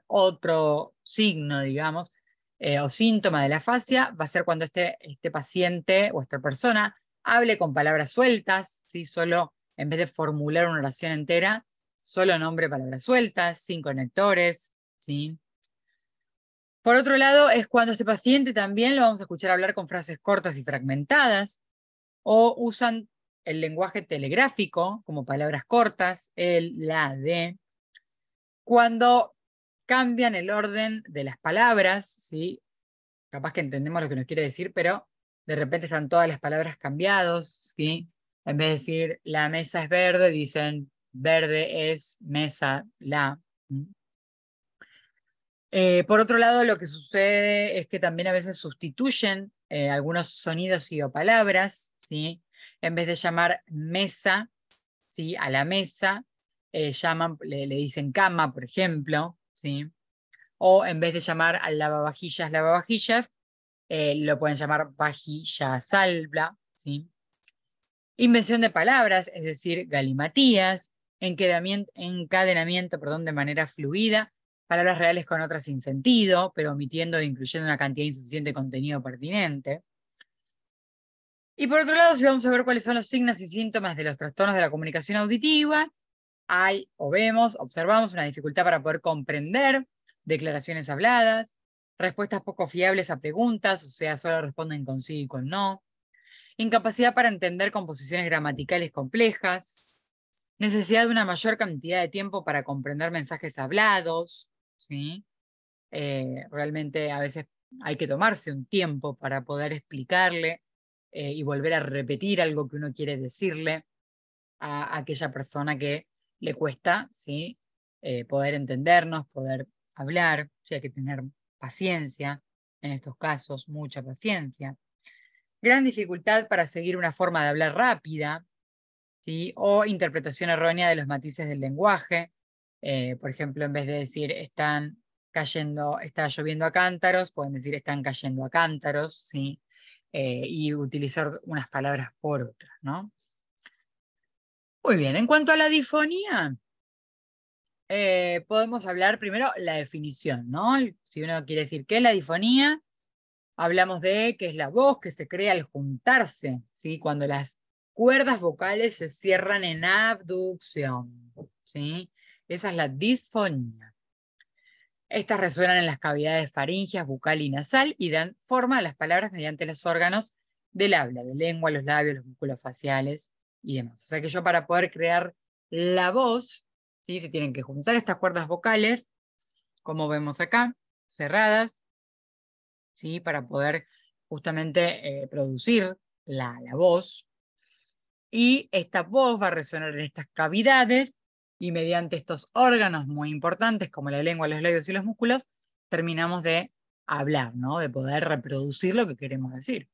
A: Otro signo, digamos, o síntoma de la afasia va a ser cuando este paciente o esta persona hable con palabras sueltas, ¿sí? Solo, en vez de formular una oración entera, solo nombre palabras sueltas, sin conectores, ¿sí? Por otro lado, es cuando este paciente también lo vamos a escuchar hablar con frases cortas y fragmentadas, o usan el lenguaje telegráfico, como palabras cortas, el, la, de, cuando cambian el orden de las palabras, ¿sí? Capaz que entendemos lo que nos quiere decir, pero de repente están todas las palabras cambiadas, ¿sí? En vez de decir la mesa es verde, dicen verde es mesa, la. Por otro lado, lo que sucede es que también a veces sustituyen algunos sonidos o palabras, ¿sí? En vez de llamar mesa, ¿sí? A la mesa, le dicen cama, por ejemplo, ¿sí? O en vez de llamar al lavavajillas, lo pueden llamar vajilla salva, ¿sí? Invención de palabras, es decir, galimatías, encadenamiento, perdón, de manera fluida, palabras reales con otras sin sentido, pero omitiendo e incluyendo una cantidad insuficiente de contenido pertinente. Y por otro lado, si vamos a ver cuáles son los signos y síntomas de los trastornos de la comunicación auditiva, hay o vemos, observamos una dificultad para poder comprender declaraciones habladas, respuestas poco fiables a preguntas, o sea, solo responden con sí y con no, incapacidad para entender composiciones gramaticales complejas, necesidad de una mayor cantidad de tiempo para comprender mensajes hablados, ¿sí? Realmente a veces hay que tomarse un tiempo para poder explicarle y volver a repetir algo que uno quiere decirle a aquella persona que le cuesta, ¿sí? Poder entendernos, poder hablar, ¿sí? Hay que tener paciencia en estos casos, mucha paciencia. Gran dificultad para seguir una forma de hablar rápida, ¿sí? O interpretación errónea de los matices del lenguaje. Por ejemplo, en vez de decir está lloviendo a cántaros, pueden decir están cayendo a cántaros, ¿sí? Y utilizar unas palabras por otras, ¿no? Muy bien, en cuanto a la difonía, podemos hablar primero la definición, ¿no? Si uno quiere decir qué es la difonía, hablamos de que es la voz que se crea al juntarse, ¿sí? Cuando las cuerdas vocales se cierran en abducción, ¿sí? Esa es la disfonía. Estas resuenan en las cavidades faringeas, bucal y nasal y dan forma a las palabras mediante los órganos del habla, la lengua, los labios, los músculos faciales y demás. O sea que yo para poder crear la voz, ¿sí? Se tienen que juntar estas cuerdas vocales, como vemos acá, cerradas, ¿sí? Para poder justamente producir la voz. Y esta voz va a resonar en estas cavidades y mediante estos órganos muy importantes como la lengua, los labios y los músculos, terminamos de hablar, ¿no? De poder reproducir lo que queremos decir.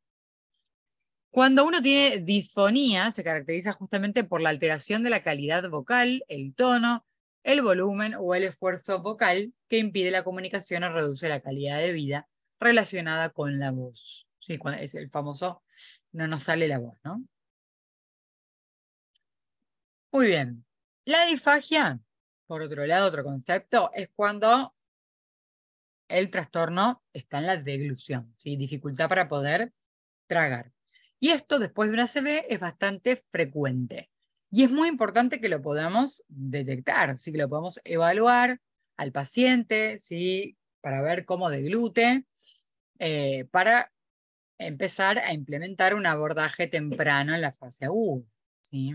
A: Cuando uno tiene disfonía, se caracteriza justamente por la alteración de la calidad vocal, el tono, el volumen o el esfuerzo vocal que impide la comunicación o reduce la calidad de vida relacionada con la voz. Sí, es el famoso no nos sale la voz, ¿no? Muy bien. La disfagia, por otro lado, otro concepto, es cuando el trastorno está en la deglución, ¿sí? Dificultad para poder tragar. Y esto después de una ACV es bastante frecuente. Y es muy importante que lo podamos detectar, ¿sí? Que lo podamos evaluar al paciente, ¿sí? Para ver cómo deglute, para empezar a implementar un abordaje temprano en la fase aguda, ¿sí?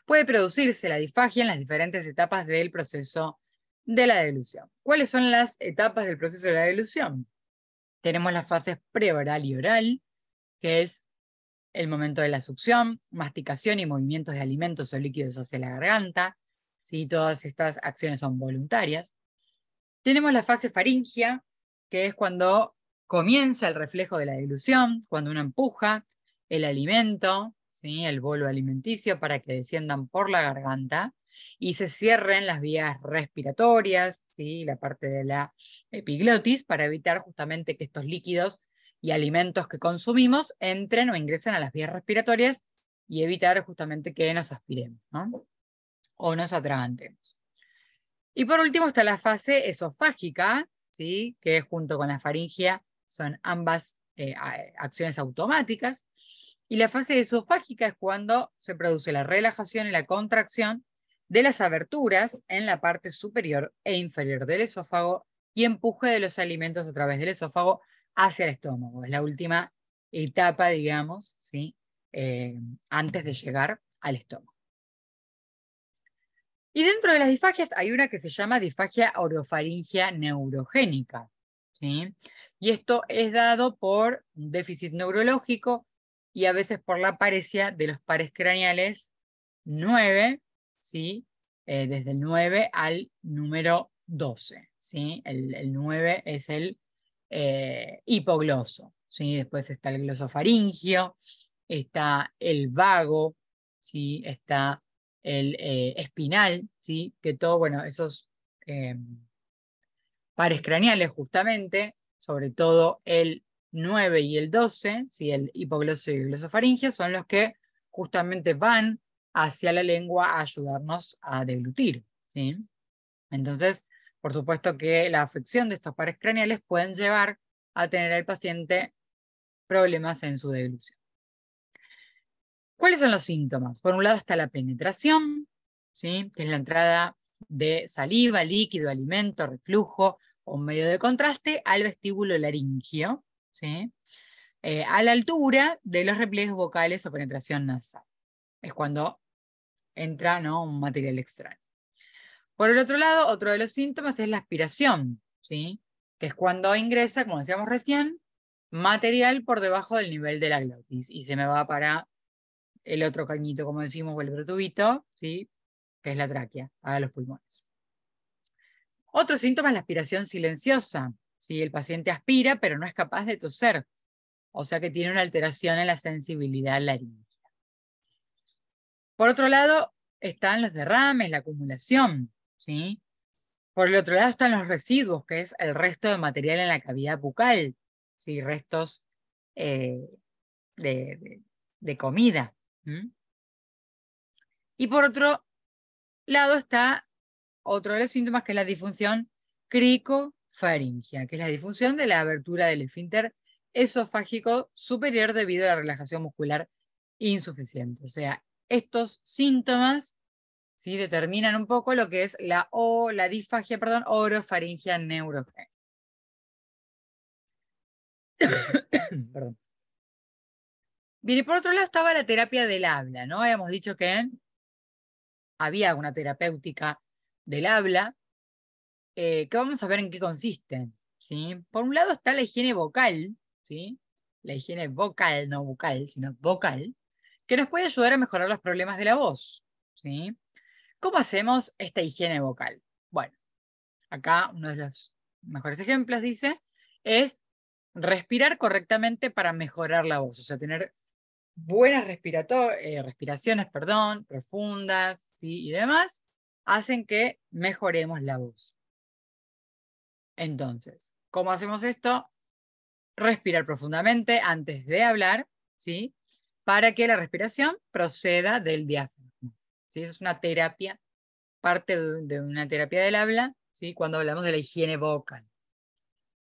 A: Puede producirse la disfagia en las diferentes etapas del proceso de la deglución. ¿Cuáles son las etapas del proceso de la deglución? Tenemos las fases preoral y oral, que es el momento de la succión, masticación y movimientos de alimentos o líquidos hacia la garganta. ¿Sí? Todas estas acciones son voluntarias. Tenemos la fase faringea, que es cuando comienza el reflejo de la deglución, cuando uno empuja el alimento, ¿sí? El bolo alimenticio para que desciendan por la garganta y se cierren las vías respiratorias, ¿sí? La parte de la epiglotis, para evitar justamente que estos líquidos y alimentos que consumimos entren o ingresen a las vías respiratorias y evitar justamente que nos aspiremos, ¿no? O nos atragantemos. Y por último está la fase esofágica, ¿sí? Que junto con la faringea son ambas acciones automáticas. Y la fase esofágica es cuando se produce la relajación y la contracción de las aberturas en la parte superior e inferior del esófago y empuje de los alimentos a través del esófago hacia el estómago. Es la última etapa, digamos, ¿sí? antes de llegar al estómago. Y dentro de las disfagias hay una que se llama disfagia orofaringea neurogénica, ¿sí? Y esto es dado por un déficit neurológico y a veces por la paresia de los pares craneales 9, ¿sí? Desde el 9 al número 12, ¿sí? El 9 es el hipogloso, ¿sí? Después está el glosofaringio, está el vago, ¿sí? Está el espinal, ¿sí? Que todo, bueno, esos pares craneales justamente, sobre todo el 9 y el 12, ¿sí? El hipogloso y el glosofaringio, son los que justamente van hacia la lengua a ayudarnos a deglutir, ¿sí? Entonces, por supuesto que la afección de estos pares craneales pueden llevar a tener al paciente problemas en su deglución. ¿Cuáles son los síntomas? Por un lado está la penetración, ¿sí? Que es la entrada de saliva, líquido, alimento, reflujo o un medio de contraste al vestíbulo laringio, ¿sí? A la altura de los repliegues vocales o penetración nasal. Es cuando entra, ¿no?, un material extraño. Por el otro lado, otro de los síntomas es la aspiración, ¿sí? Que es cuando ingresa, como decíamos recién, material por debajo del nivel de la glotis y se me va para el otro cañito, como decimos, o el protubito, ¿sí? Que es la tráquea, a los pulmones. Otro síntoma es la aspiración silenciosa, ¿sí? El paciente aspira, pero no es capaz de toser, o sea que tiene una alteración en la sensibilidad laríngea. Por otro lado, están los derrames, la acumulación, ¿sí? Por el otro lado están los residuos, que es el resto de material en la cavidad bucal, ¿sí? Restos de comida. Y por otro lado está otro de los síntomas, que es la disfunción cricofaringea, que es la disfunción de la abertura del esfínter esofágico superior debido a la relajación muscular insuficiente. O sea, estos síntomas, ¿sí?, determinan un poco lo que es la disfagia, perdón, orofaringea neurogénica. Perdón. Bien, y por otro lado estaba la terapia del habla, ¿no? Habíamos dicho que había una terapéutica del habla, que vamos a ver en qué consiste, ¿sí? Por un lado está la higiene vocal, ¿sí? La higiene vocal, no bucal, sino vocal, que nos puede ayudar a mejorar los problemas de la voz, ¿sí? ¿Cómo hacemos esta higiene vocal? Bueno, acá uno de los mejores ejemplos dice, es respirar correctamente para mejorar la voz, o sea, tener buenas respiraciones, perdón, profundas, ¿sí?, y demás, hacen que mejoremos la voz. Entonces, ¿cómo hacemos esto? Respirar profundamente antes de hablar, ¿sí?, para que la respiración proceda del diafragma, ¿sí? Eso es una terapia, parte de una terapia del habla, ¿sí?, cuando hablamos de la higiene vocal.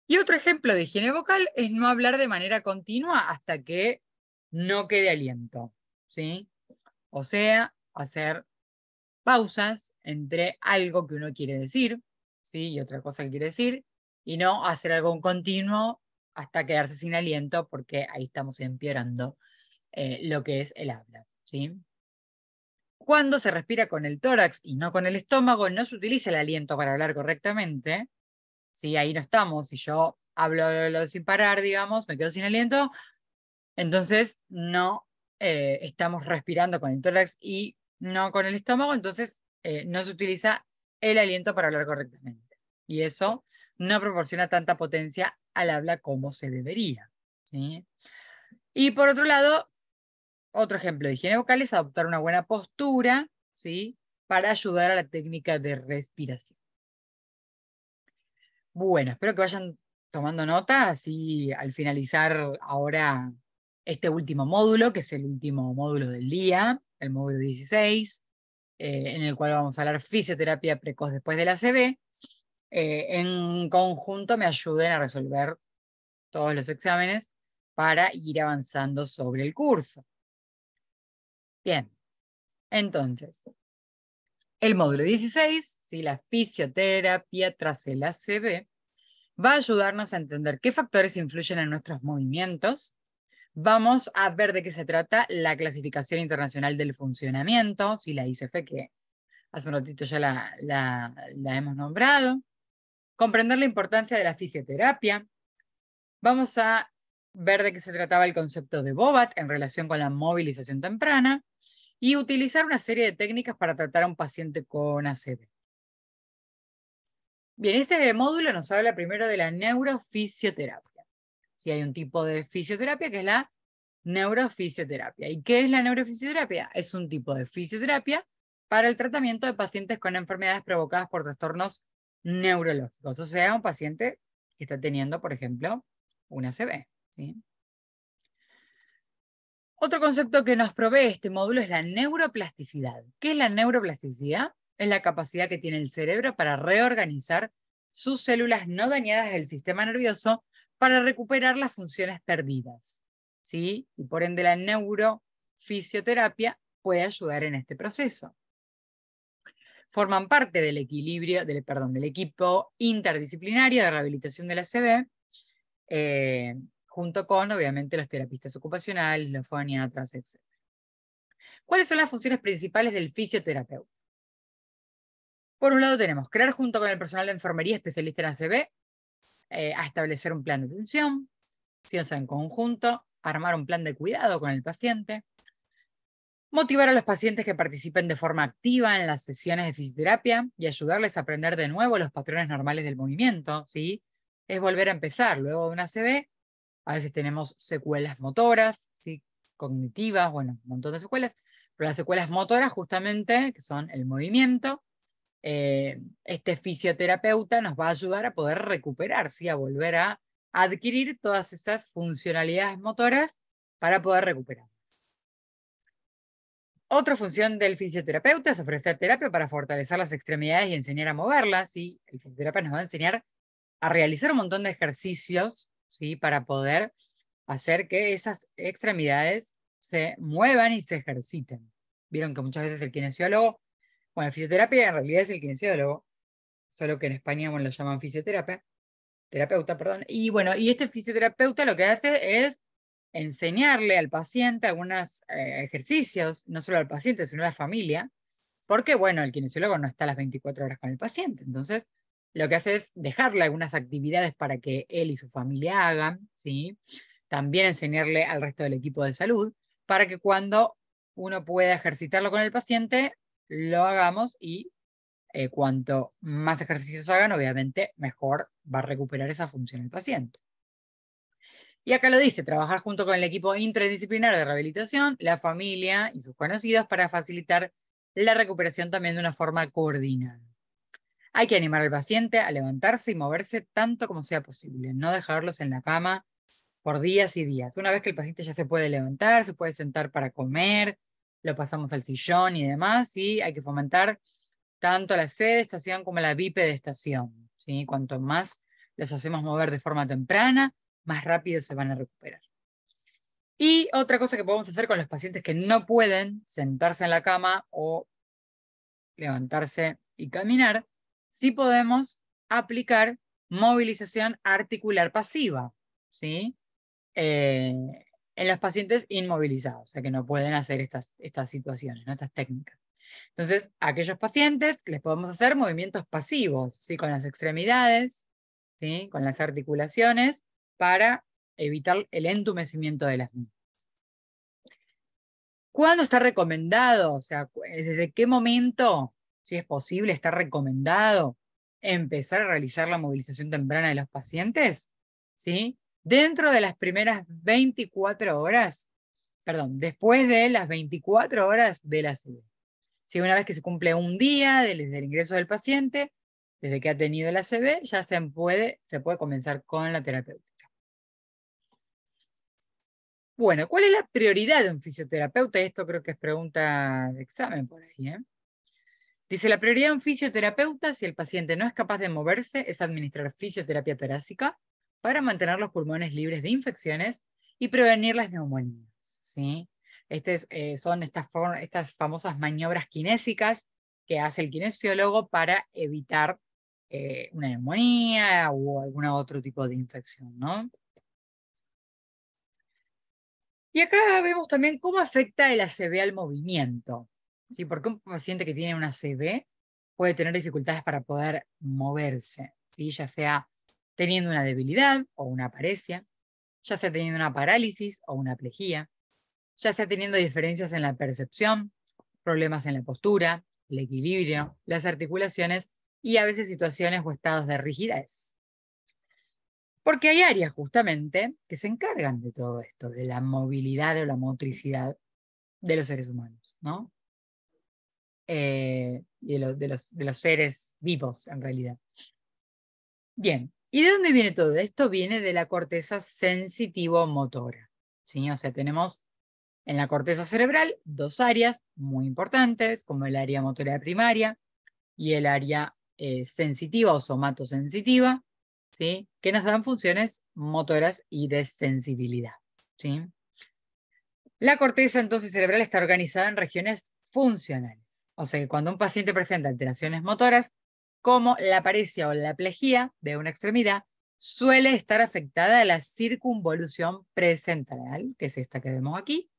A: Y otro ejemplo de higiene vocal es no hablar de manera continua hasta que no quede aliento, ¿sí? O sea, hacer pausas entre algo que uno quiere decir, ¿sí?, y otra cosa que quiere decir, y no hacer algo en continuo hasta quedarse sin aliento, porque ahí estamos empeorando lo que es el habla, ¿sí? Cuando se respira con el tórax y no con el estómago, no se utiliza el aliento para hablar correctamente, ¿sí? Ahí no estamos. Si yo hablo sin parar, digamos, me quedo sin aliento, entonces no estamos respirando con el tórax y no con el estómago, entonces no se utiliza el aliento para hablar correctamente. Y eso no proporciona tanta potencia al habla como se debería, ¿sí? Y por otro lado, otro ejemplo de higiene vocal es adoptar una buena postura, ¿sí?, para ayudar a la técnica de respiración. Bueno, espero que vayan tomando nota, así al finalizar ahora este último módulo, que es el último módulo del día, el módulo 16, en el cual vamos a hablar fisioterapia precoz después del ACV, en conjunto me ayuden a resolver todos los exámenes para ir avanzando sobre el curso. Bien, entonces, el módulo 16, ¿sí?, la fisioterapia tras el ACV, va a ayudarnos a entender qué factores influyen en nuestros movimientos, Vamos a ver de qué se trata la Clasificación Internacional del Funcionamiento, ¿sí? La ICF, que hace un ratito ya la hemos nombrado. Comprender la importancia de la fisioterapia. Vamos a ver de qué se trataba el concepto de Bobat en relación con la movilización temprana y utilizar una serie de técnicas para tratar a un paciente con ACV. Bien, este módulo nos habla primero de la neurofisioterapia. Sí, hay un tipo de fisioterapia que es la neurofisioterapia. ¿Y qué es la neurofisioterapia? Es un tipo de fisioterapia para el tratamiento de pacientes con enfermedades provocadas por trastornos neurológicos. O sea, un paciente que está teniendo, por ejemplo, una ACV. ¿Sí? Otro concepto que nos provee este módulo es la neuroplasticidad. ¿Qué es la neuroplasticidad? Es la capacidad que tiene el cerebro para reorganizar sus células no dañadas del sistema nervioso para recuperar las funciones perdidas. ¿Sí? Y por ende la neurofisioterapia puede ayudar en este proceso. Forman parte del equipo interdisciplinario de rehabilitación de la ACV, junto con, obviamente, los terapistas ocupacionales, los foniatras, etc. ¿Cuáles son las funciones principales del fisioterapeuta? Por un lado tenemos crear junto con el personal de enfermería especialista en ACV, a establecer un plan de atención, ¿sí? O sea, en conjunto, armar un plan de cuidado con el paciente, motivar a los pacientes que participen de forma activa en las sesiones de fisioterapia y ayudarles a aprender de nuevo los patrones normales del movimiento, ¿sí? Es volver a empezar. Luego de una ACV, a veces tenemos secuelas motoras, ¿sí? Cognitivas, bueno, un montón de secuelas, pero las secuelas motoras justamente, que son el movimiento, este fisioterapeuta nos va a ayudar a poder recuperar, ¿sí? A volver a adquirir todas esas funcionalidades motoras para poder recuperar. Otra función del fisioterapeuta es ofrecer terapia para fortalecer las extremidades y enseñar a moverlas, ¿sí? El fisioterapeuta nos va a enseñar a realizar un montón de ejercicios, ¿sí? Para poder hacer que esas extremidades se muevan y se ejerciten. Vieron que muchas veces el kinesiólogo, bueno, el fisioterapia en realidad es el kinesiólogo, solo que en España, bueno, lo llaman terapeuta, perdón. Y bueno, y este fisioterapeuta lo que hace es enseñarle al paciente algunos ejercicios, no solo al paciente, sino a la familia, porque, bueno, el kinesiólogo no está a las 24 horas con el paciente, entonces lo que hace es dejarle algunas actividades para que él y su familia hagan, ¿sí? También enseñarle al resto del equipo de salud, para que cuando uno pueda ejercitarlo con el paciente, lo hagamos y cuanto más ejercicios hagan, obviamente, mejor va a recuperar esa función el paciente. Y acá lo dice, trabajar junto con el equipo interdisciplinario de rehabilitación, la familia y sus conocidos para facilitar la recuperación también de una forma coordinada. Hay que animar al paciente a levantarse y moverse tanto como sea posible, no dejarlos en la cama por días y días. Una vez que el paciente ya se puede levantar, se puede sentar para comer, lo pasamos al sillón y demás, y hay que fomentar tanto la sedestación como la bipedestación, ¿sí? Cuanto más los hacemos mover de forma temprana, más rápido se van a recuperar. Y otra cosa que podemos hacer con los pacientes que no pueden sentarse en la cama o levantarse y caminar, sí podemos aplicar movilización articular pasiva, ¿sí? En los pacientes inmovilizados, o sea que no pueden hacer estas situaciones, ¿no? Estas técnicas. Entonces, a aquellos pacientes les podemos hacer movimientos pasivos, ¿sí? Con las extremidades, ¿sí? Con las articulaciones, para evitar el entumecimiento de las mismas. ¿Cuándo está recomendado? O sea, ¿desde qué momento, si es posible, está recomendado empezar a realizar la movilización temprana de los pacientes? ¿Sí? Dentro de las primeras 24 horas, perdón, después de las 24 horas de la ACV. Si una vez que se cumple un día desde el ingreso del paciente, desde que ha tenido la ACV, ya se puede comenzar con la terapéutica. Bueno, ¿cuál es la prioridad de un fisioterapeuta? Esto creo que es pregunta de examen por ahí, ¿eh? Dice, la prioridad de un fisioterapeuta, si el paciente no es capaz de moverse, es administrar fisioterapia torácica para mantener los pulmones libres de infecciones y prevenir las neumonías, ¿sí? Son estas famosas maniobras kinésicas que hace el kinesiólogo para evitar una neumonía o algún otro tipo de infección, ¿no? Y acá vemos también cómo afecta el ACV al movimiento, ¿sí? Porque un paciente que tiene un ACV puede tener dificultades para poder moverse, ¿sí? Ya sea teniendo una debilidad o una paresia, ya sea teniendo una parálisis o una plejía, ya sea teniendo diferencias en la percepción, problemas en la postura, el equilibrio, las articulaciones y a veces situaciones o estados de rigidez. Porque hay áreas justamente que se encargan de todo esto, de la movilidad o la motricidad de los seres humanos, ¿no? Y de los seres vivos, en realidad. Bien, ¿y de dónde viene todo esto? Viene de la corteza sensitivo-motora, ¿sí? O sea, tenemos en la corteza cerebral dos áreas muy importantes, como el área motora primaria y el área sensitiva o somatosensitiva, ¿sí? Que nos dan funciones motoras y de sensibilidad, ¿sí? La corteza entonces cerebral está organizada en regiones funcionales. O sea que cuando un paciente presenta alteraciones motoras, como la paresia o la plejía de una extremidad, suele estar afectada la circunvolución precentral, que es esta que vemos aquí,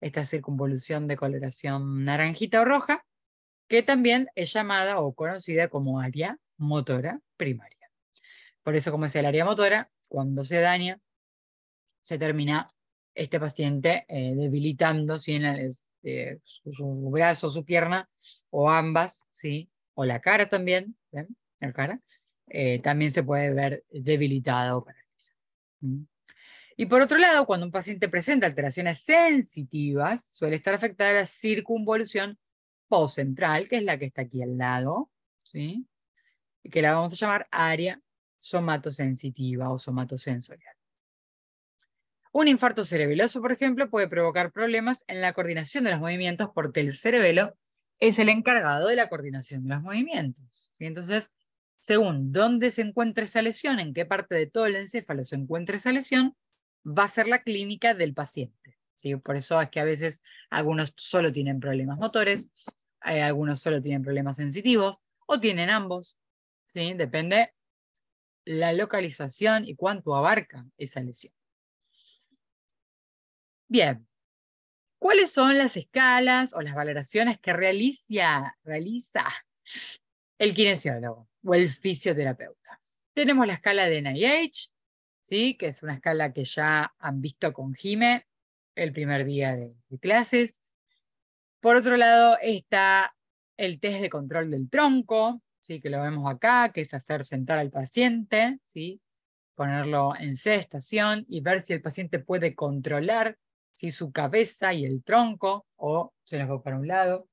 A: esta circunvolución de coloración naranjita o roja, que también es llamada o conocida como área motora primaria. Por eso, como es el área motora, cuando se daña, se termina este paciente debilitando ¿sí? Su brazo, su pierna, o ambas, ¿sí? O la cara también, ¿ven? La cara, también se puede ver debilitada o paralizada. ¿Mm? Y por otro lado, cuando un paciente presenta alteraciones sensitivas, suele estar afectada la circunvolución postcentral, que es la que está aquí al lado, ¿sí? Y que la vamos a llamar área somatosensitiva o somatosensorial. Un infarto cerebeloso, por ejemplo, puede provocar problemas en la coordinación de los movimientos porque el cerebelo es el encargado de la coordinación de los movimientos, ¿sí? Entonces, según dónde se encuentra esa lesión, en qué parte de todo el encéfalo se encuentra esa lesión, va a ser la clínica del paciente, ¿sí? Por eso es que a veces algunos solo tienen problemas motores, algunos solo tienen problemas sensitivos, o tienen ambos, ¿sí? Depende la localización y cuánto abarca esa lesión. Bien, ¿cuáles son las escalas o las valoraciones que realiza el kinesiólogo o el fisioterapeuta? Tenemos la escala de NIH, ¿sí? Que es una escala que ya han visto con Jime el primer día de clases. Por otro lado está el test de control del tronco, ¿sí? Que lo vemos acá, que es hacer sentar al paciente, ¿sí? Ponerlo en C, estación, y ver si el paciente puede controlar ¿sí? Su cabeza y el tronco, o se nos va para un lado.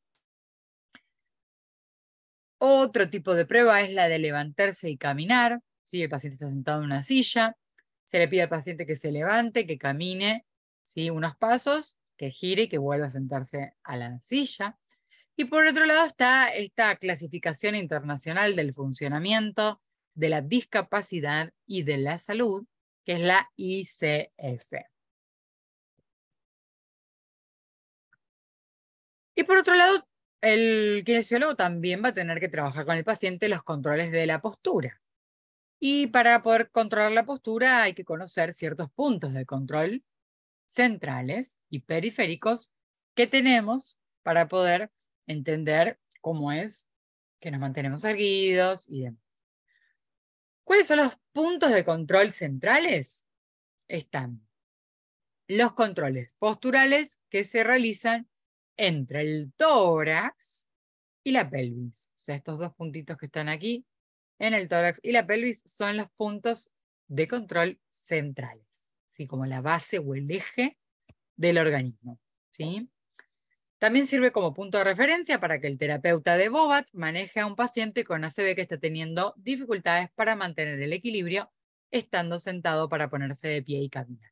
A: Otro tipo de prueba es la de levantarse y caminar. ¿Sí? El paciente está sentado en una silla, se le pide al paciente que se levante, que camine ¿sí? Unos pasos, que gire y que vuelva a sentarse a la silla. Y por otro lado está esta clasificación internacional del funcionamiento, de la discapacidad y de la salud, que es la ICF. Y por otro lado, el kinesiólogo también va a tener que trabajar con el paciente los controles de la postura. Y para poder controlar la postura hay que conocer ciertos puntos de control centrales y periféricos que tenemos para poder entender cómo es que nos mantenemos erguidos y demás. ¿Cuáles son los puntos de control centrales? Están los controles posturales que se realizan entre el tórax y la pelvis. O sea, estos dos puntitos que están aquí en el tórax y la pelvis son los puntos de control centrales, ¿sí? Como la base o el eje del organismo, ¿sí? También sirve como punto de referencia para que el terapeuta de Bobat maneje a un paciente con ACV que está teniendo dificultades para mantener el equilibrio estando sentado para ponerse de pie y caminar.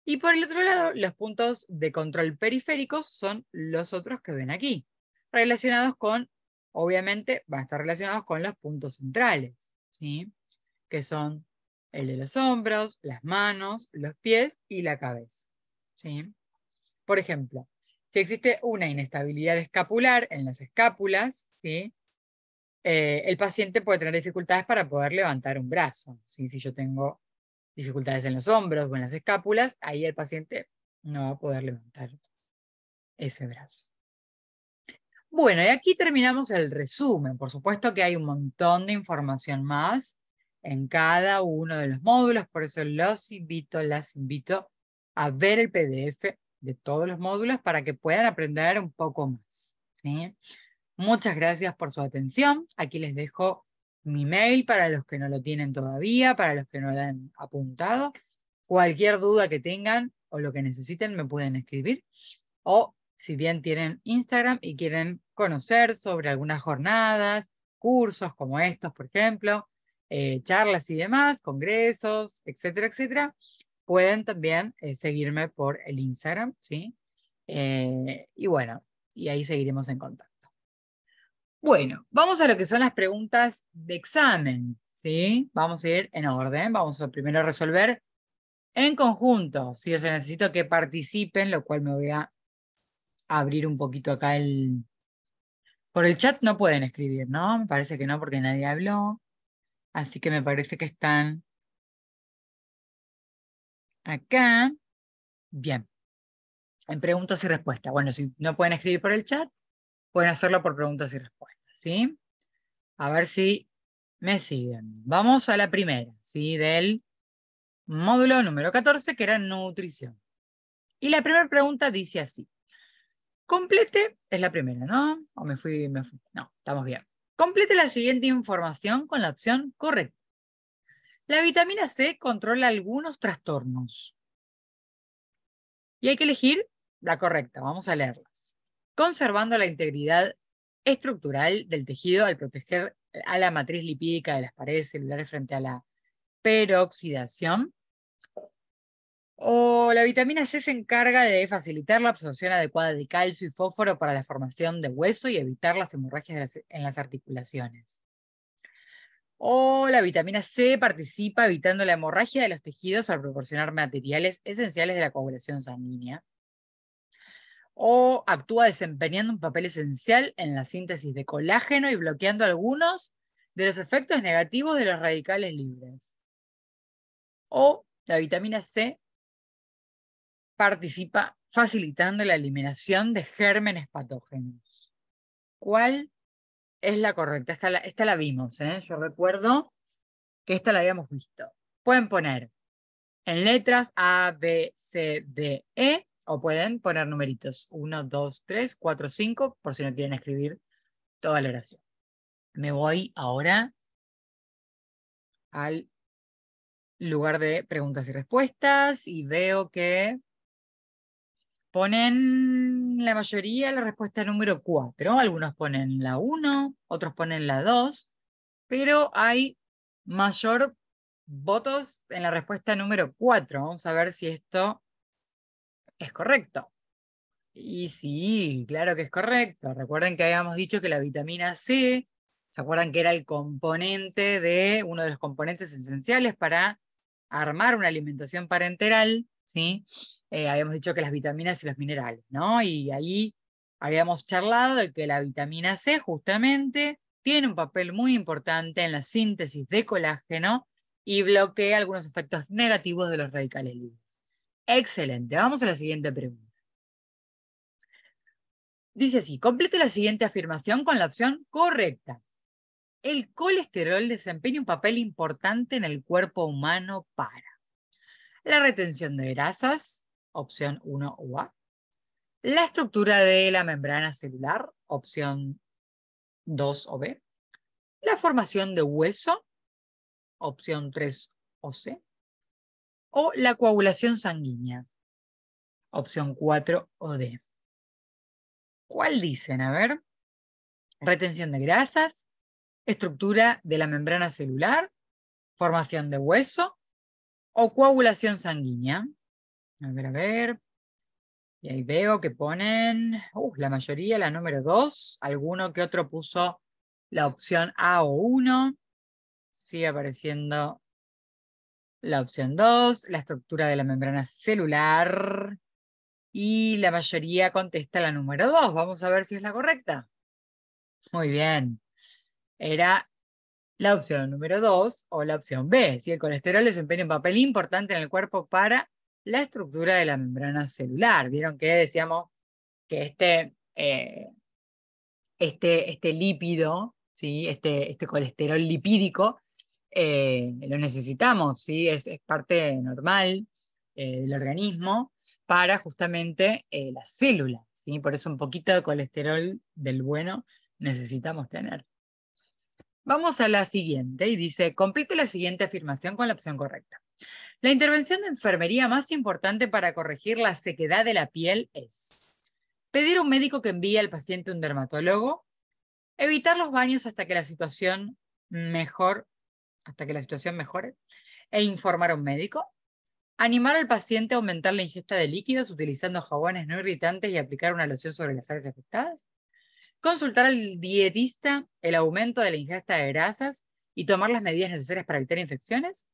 A: Y por el otro lado, los puntos de control periféricos son los otros que ven aquí, relacionados con, obviamente, van a estar relacionados con los puntos centrales, ¿sí? Que son el de los hombros, las manos, los pies y la cabeza, ¿sí? Por ejemplo, si existe una inestabilidad escapular en las escápulas, ¿sí? El paciente puede tener dificultades para poder levantar un brazo, ¿sí? Si yo tengo dificultades en los hombros o en las escápulas, ahí el paciente no va a poder levantar ese brazo. Bueno, y aquí terminamos el resumen. Por supuesto que hay un montón de información más en cada uno de los módulos, por eso las invito a ver el PDF de todos los módulos para que puedan aprender un poco más, ¿sí? Muchas gracias por su atención. Aquí les dejo mi mail para los que no lo tienen todavía, para los que no lo han apuntado. Cualquier duda que tengan o lo que necesiten me pueden escribir. O si bien tienen Instagram y quieren conocer sobre algunas jornadas, cursos como estos, por ejemplo, charlas y demás, congresos, etcétera, etcétera, pueden también seguirme por el Instagram, ¿sí? Y bueno, y ahí seguiremos en contacto. Bueno, vamos a lo que son las preguntas de examen, ¿sí? Vamos a ir en orden, vamos a primero resolver en conjunto, ¿sí? O sea, necesito que participen, lo cual me voy a abrir un poquito acá el... Por el chat no pueden escribir, ¿no? Me parece que no, porque nadie habló. Así que me parece que están acá. Bien, en preguntas y respuestas. Bueno, si no pueden escribir por el chat, pueden hacerlo por preguntas y respuestas, ¿sí? A ver si me siguen. Vamos a la primera, ¿sí? Del módulo número 14, que era nutrición. Y la primera pregunta dice así. Complete, es la primera, ¿no? O me fui. No, estamos bien. Complete la siguiente información con la opción correcta. La vitamina C controla algunos trastornos. Y hay que elegir la correcta. Vamos a leerlas. Conservando la integridad estructural del tejido al proteger a la matriz lipídica de las paredes celulares frente a la peroxidación. O la vitamina C se encarga de facilitar la absorción adecuada de calcio y fósforo para la formación de hueso y evitar las hemorragias en las articulaciones. O la vitamina C participa evitando la hemorragia de los tejidos al proporcionar materiales esenciales de la coagulación sanguínea. O actúa desempeñando un papel esencial en la síntesis de colágeno y bloqueando algunos de los efectos negativos de los radicales libres. O la vitamina C participa facilitando la eliminación de gérmenes patógenos. ¿Cuál es la correcta? Esta la vimos, ¿eh? Yo recuerdo que esta la habíamos visto. Pueden poner en letras A, B, C, D, E, o pueden poner numeritos 1, 2, 3, 4, 5, por si no quieren escribir toda la oración. Me voy ahora al lugar de preguntas y respuestas y veo que ponen la mayoría la respuesta número 4. Algunos ponen la 1, otros ponen la 2, pero hay mayor votos en la respuesta número 4. Vamos a ver si esto es correcto. Y sí, claro que es correcto. Recuerden que habíamos dicho que la vitamina C, ¿se acuerdan que era el componente de, uno de los componentes esenciales para armar una alimentación parenteral? ¿Sí? Habíamos dicho que las vitaminas y los minerales, ¿no? Y ahí habíamos charlado de que la vitamina C justamente tiene un papel muy importante en la síntesis de colágeno y bloquea algunos efectos negativos de los radicales libres. Excelente. Vamos a la siguiente pregunta. Dice así, complete la siguiente afirmación con la opción correcta. El colesterol desempeña un papel importante en el cuerpo humano para la retención de grasas, opción 1 o A, la estructura de la membrana celular, opción 2 o B, la formación de hueso, opción 3 o C, o la coagulación sanguínea, opción 4 o D. ¿Cuál dicen? A ver, retención de grasas, estructura de la membrana celular, formación de hueso o coagulación sanguínea. A ver. Y ahí veo que ponen, la mayoría, la número 2, alguno que otro puso la opción A o 1. Sigue apareciendo la opción 2, la estructura de la membrana celular. Y la mayoría contesta la número 2. Vamos a ver si es la correcta. Muy bien. Era la opción número 2 o la opción B. Si el colesterol desempeña un papel importante en el cuerpo para la estructura de la membrana celular. Vieron que decíamos que este lípido, ¿sí? Este colesterol lipídico, lo necesitamos, ¿sí? Es parte normal del organismo para justamente las células, ¿sí? Por eso un poquito de colesterol del bueno necesitamos tener. Vamos a la siguiente y dice, complete la siguiente afirmación con la opción correcta. La intervención de enfermería más importante para corregir la sequedad de la piel es pedir a un médico que envíe al paciente a un dermatólogo, evitar los baños hasta que la situación mejore e informar a un médico, animar al paciente a aumentar la ingesta de líquidos utilizando jabones no irritantes y aplicar una loción sobre las áreas afectadas, consultar al dietista el aumento de la ingesta de grasas y tomar las medidas necesarias para evitar infecciones,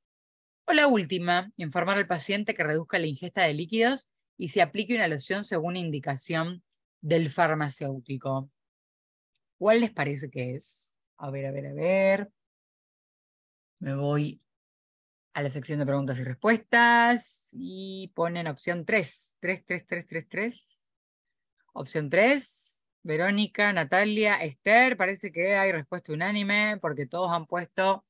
A: o la última, informar al paciente que reduzca la ingesta de líquidos y se aplique una loción según indicación del farmacéutico. ¿Cuál les parece que es? A ver, a ver, a ver. Me voy a la sección de preguntas y respuestas y ponen opción 3. 3, 3, 3, 3, 3. Opción 3. Verónica, Natalia, Esther. Parece que hay respuesta unánime porque todos han puesto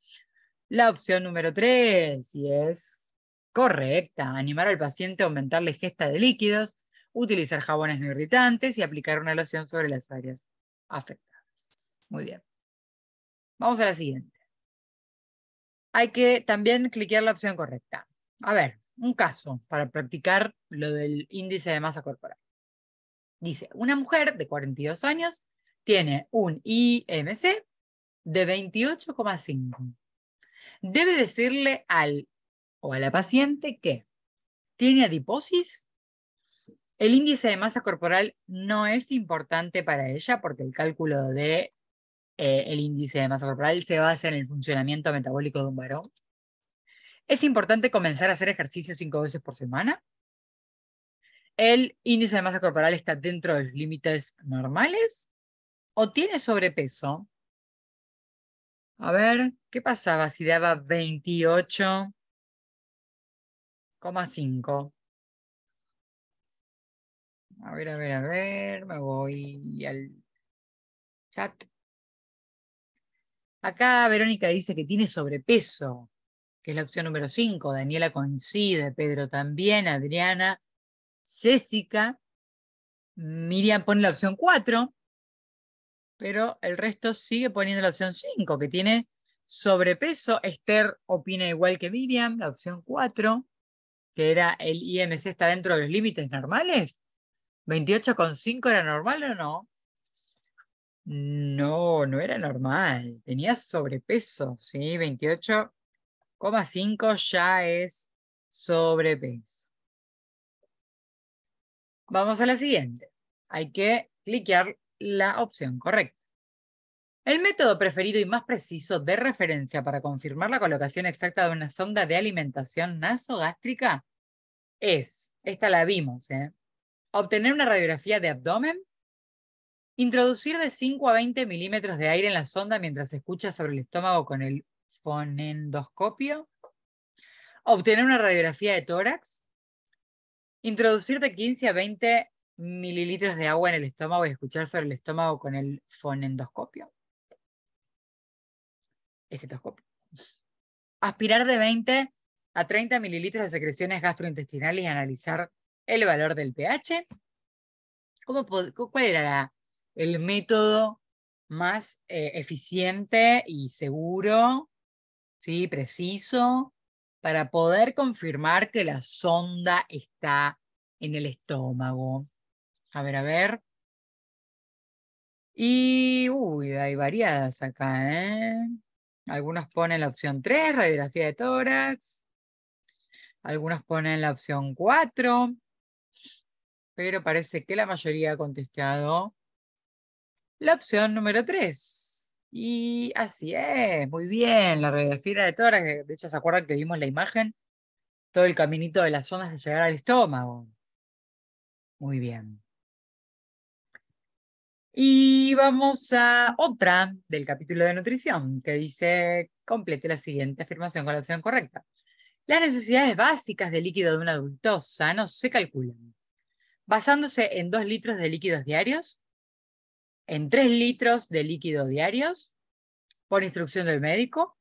A: la opción número 3 y es correcta. Animar al paciente a aumentar la ingesta de líquidos, utilizar jabones no irritantes y aplicar una loción sobre las áreas afectadas. Muy bien. Vamos a la siguiente. Hay que también cliquear la opción correcta. A ver, un caso para practicar lo del índice de masa corporal. Dice, una mujer de 42 años tiene un IMC de 28,5. Debe decirle al o a la paciente que tiene adiposis. El índice de masa corporal no es importante para ella porque el cálculo de el índice de masa corporal se basa en el funcionamiento metabólico de un varón. Es importante comenzar a hacer ejercicio 5 veces por semana. El índice de masa corporal está dentro de los límites normales o tiene sobrepeso. A ver, ¿qué pasaba si daba 28,5? A ver, a ver, a ver, me voy al chat. Acá Verónica dice que tiene sobrepeso, que es la opción número 5. Daniela coincide, Pedro también, Adriana, Jessica, Miriam pone la opción 4, pero el resto sigue poniendo la opción 5, que tiene sobrepeso. Esther opina igual que Miriam, la opción 4, que era el IMC está dentro de los límites normales. 28,5 era normal o no? No, no era normal. Tenía sobrepeso, ¿sí? 28,5 ya es sobrepeso. Vamos a la siguiente. Hay que cliquear la opción correcta. El método preferido y más preciso de referencia para confirmar la colocación exacta de una sonda de alimentación nasogástrica es, esta la vimos, obtener una radiografía de abdomen, introducir de 5 a 20 milímetros de aire en la sonda mientras se escucha sobre el estómago con el fonendoscopio, obtener una radiografía de tórax, introducir de 15 a 20 mililitros de agua en el estómago y escuchar sobre el estómago con el fonendoscopio. Estetoscopio. Aspirar de 20 a 30 mililitros de secreciones gastrointestinales y analizar el valor del pH. ¿Cuál era el método más eficiente y seguro, ¿sí? Preciso, para poder confirmar que la sonda está en el estómago? A ver, a ver. Y, hay variadas acá, ¿eh? Algunos ponen la opción 3, radiografía de tórax. Algunos ponen la opción 4. Pero parece que la mayoría ha contestado la opción número 3. Y así es, muy bien. La radiografía de tórax, de hecho, ¿se acuerdan que vimos la imagen? Todo el caminito de las zonas de llegar al estómago. Muy bien. Y vamos a otra del capítulo de nutrición que dice, complete la siguiente afirmación con la opción correcta. Las necesidades básicas de líquido de un adulto sano se calculan basándose en 2 litros de líquidos diarios, en 3 litros de líquido diarios, por instrucción del médico,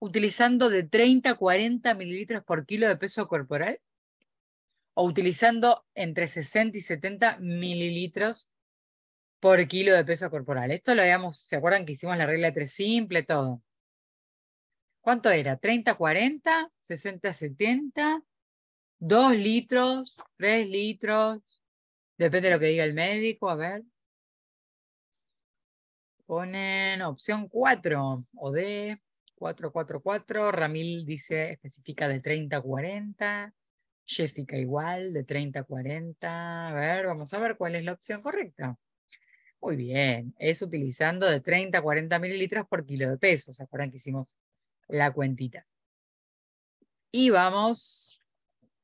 A: utilizando de 30 a 40 mililitros por kilo de peso corporal, o utilizando entre 60 y 70 mililitros por kilo de peso corporal. Esto lo habíamos, ¿se acuerdan que hicimos la regla de 3 simple, todo? ¿Cuánto era? 30 a 40, 60 a 70, 2 litros, 3 litros, depende de lo que diga el médico, a ver. Ponen opción 4 o D, 444. Ramil dice, especifica de 30 a 40. Jessica igual, de 30 a 40. A ver, vamos a ver cuál es la opción correcta. Muy bien, es utilizando de 30 a 40 mililitros por kilo de peso. ¿Se acuerdan que hicimos la cuentita? Y vamos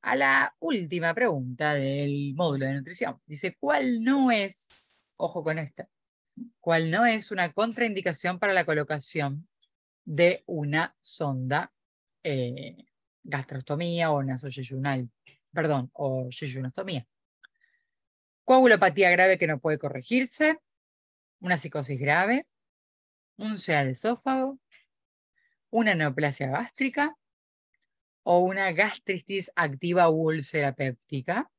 A: a la última pregunta del módulo de nutrición. Dice, ¿cuál no es, ojo con esta, cuál no es una contraindicación para la colocación de una sonda gastrostomía o nasoyeyunal, perdón, o yeyunostomía? Coagulopatía grave que no puede corregirse, una psicosis grave, un SEA de esófago, una neoplasia gástrica o una gastritis activa u úlcera péptica.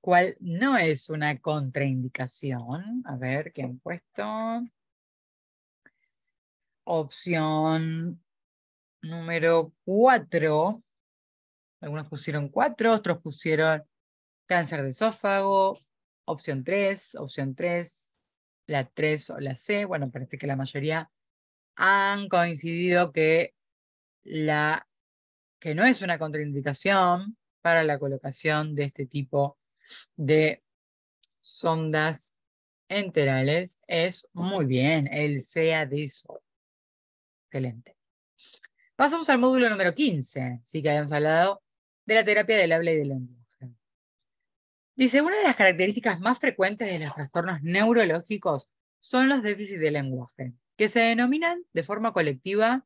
A: ¿Cuál no es una contraindicación? A ver, ¿qué han puesto? Opción número 4. Algunos pusieron 4, otros pusieron cáncer de esófago. Opción 3, la 3 o la C. Bueno, parece que la mayoría han coincidido que no es una contraindicación para la colocación de este tipo de sondas enterales. Es muy bien, el SEA-DISO. Excelente. Pasamos al módulo número 15, sí que habíamos hablado de la terapia del habla y del lenguaje. Dice, una de las características más frecuentes de los trastornos neurológicos son los déficits de lenguaje, que se denominan de forma colectiva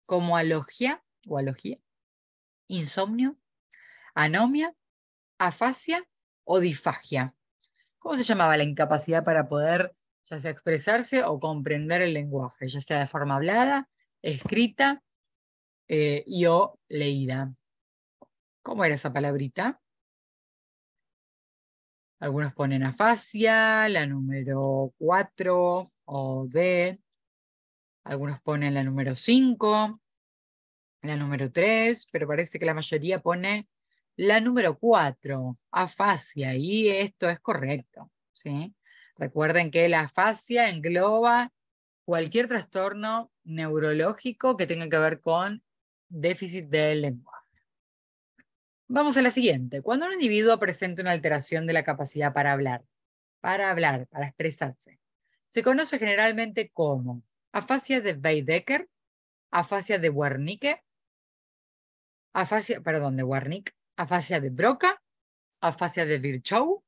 A: como alogia o alogía, insomnio, anomia, afasia o disfagia. ¿Cómo se llamaba la incapacidad para poder ya sea expresarse o comprender el lenguaje, ya sea de forma hablada, escrita y o leída? ¿Cómo era esa palabrita? Algunos ponen afasia, la número 4 o D. Algunos ponen la número 5, la número 3, pero parece que la mayoría pone la número 4, afasia, y esto es correcto, ¿sí? Recuerden que la afasia engloba cualquier trastorno neurológico que tenga que ver con déficit del lenguaje. Vamos a la siguiente. Cuando un individuo presenta una alteración de la capacidad para hablar, para expresarse, se conoce generalmente como afasia de Weizsäcker, afasia de Wernicke, afasia de Broca, afasia de Virchow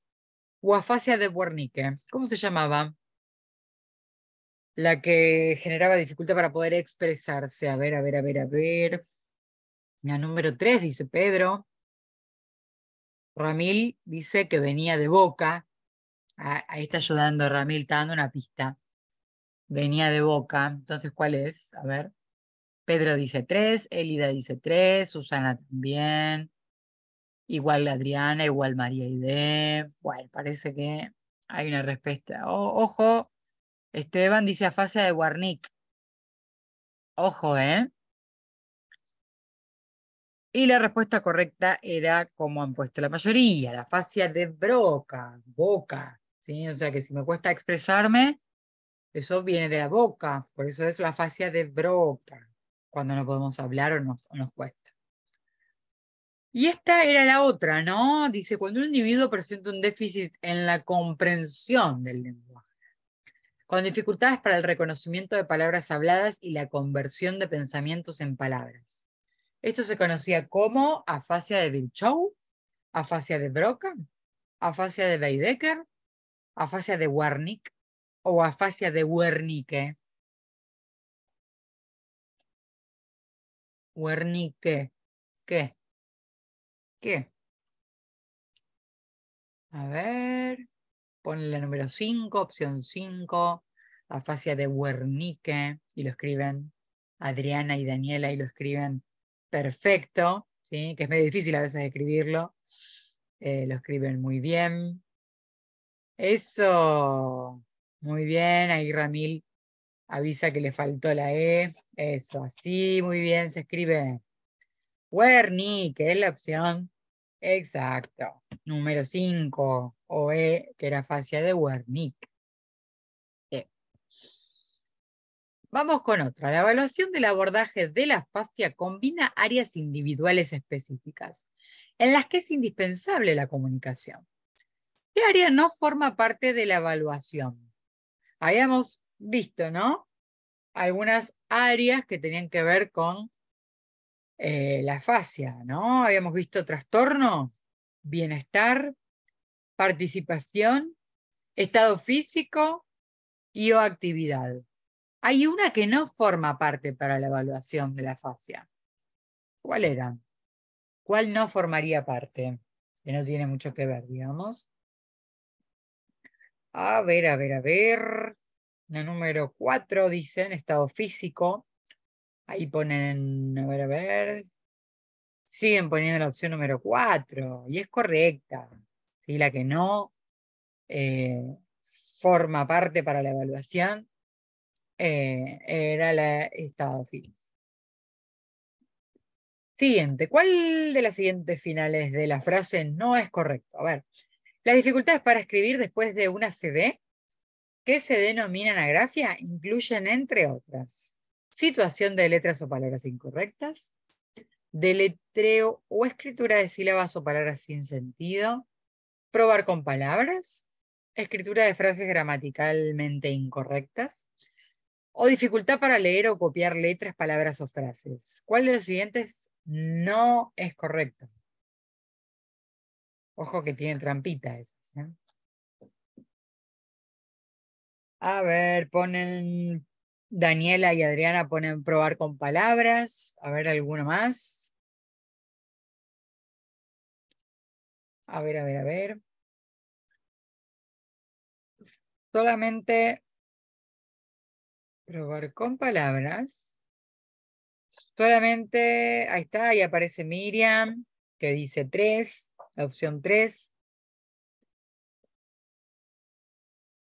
A: o afasia de Wernicke. ¿Cómo se llamaba? La que generaba dificultad para poder expresarse. A ver. La número 3 dice Pedro. Ramil dice que venía de Boca. Ahí está ayudando Ramil, está dando una pista. Venía de Boca. Entonces, ¿cuál es? A ver. Pedro dice 3, Elida dice 3, Susana también. Igual Adriana, igual María Ide. Bueno, parece que hay una respuesta. Ojo, Esteban dice afasia de Wernicke. Ojo, ¿eh? Y la respuesta correcta era como han puesto la mayoría, la afasia de Broca, boca, ¿sí? O sea que si me cuesta expresarme, eso viene de la boca, por eso es la afasia de Broca, cuando no podemos hablar o nos cuesta. Y esta era la otra, ¿no? Dice, cuando un individuo presenta un déficit en la comprensión del lenguaje, con dificultades para el reconocimiento de palabras habladas y la conversión de pensamientos en palabras. Esto se conocía como afasia de Virchow, afasia de Broca, afasia de Weizsäcker, afasia de Wernicke o afasia de Wernicke. Wernicke. ¿Qué? ¿Qué? A ver. Ponle la número 5, opción 5. Afasia de Wernicke. Y lo escriben Adriana y Daniela y lo escriben perfecto. ¿Sí? Que es medio difícil a veces escribirlo. Lo escriben muy bien. Eso. Muy bien. Ahí Ramil avisa que le faltó la E. Eso, así, muy bien, se escribe Wernicke, es la opción. Exacto. Número 5, o E, que era fascia de Wernicke. Vamos con otra. La evaluación del abordaje de la fascia combina áreas individuales específicas, en las que es indispensable la comunicación. ¿Qué área no forma parte de la evaluación? Habíamos visto, ¿no? Algunas áreas que tenían que ver con la fascia, ¿no? Habíamos visto trastorno, bienestar, participación, estado físico y o actividad. Hay una que no forma parte para la evaluación de la fascia. ¿Cuál era? ¿Cuál no formaría parte? Que no tiene mucho que ver, digamos. A ver, a ver, a ver. La número 4 dicen estado físico. Ahí ponen, a ver, a ver. Siguen poniendo la opción número 4 y es correcta. ¿Sí? La que no forma parte para la evaluación era la estado físico. Siguiente, ¿cuál de las siguientes finales de la frase no es correcto? A ver, las dificultades para escribir después de una CD que se denominan agrafia incluyen, entre otras, situación de letras o palabras incorrectas, deletreo o escritura de sílabas o palabras sin sentido, probar con palabras, escritura de frases gramaticalmente incorrectas, o dificultad para leer o copiar letras, palabras o frases. ¿Cuál de los siguientes no es correcto? Ojo que tienen trampita esas, ¿eh? A ver, ponen Daniela y Adriana ponen probar con palabras. A ver, ¿alguno más? A ver, a ver, a ver. Solamente probar con palabras. Solamente, ahí está, ahí aparece Miriam, que dice 3, la opción 3.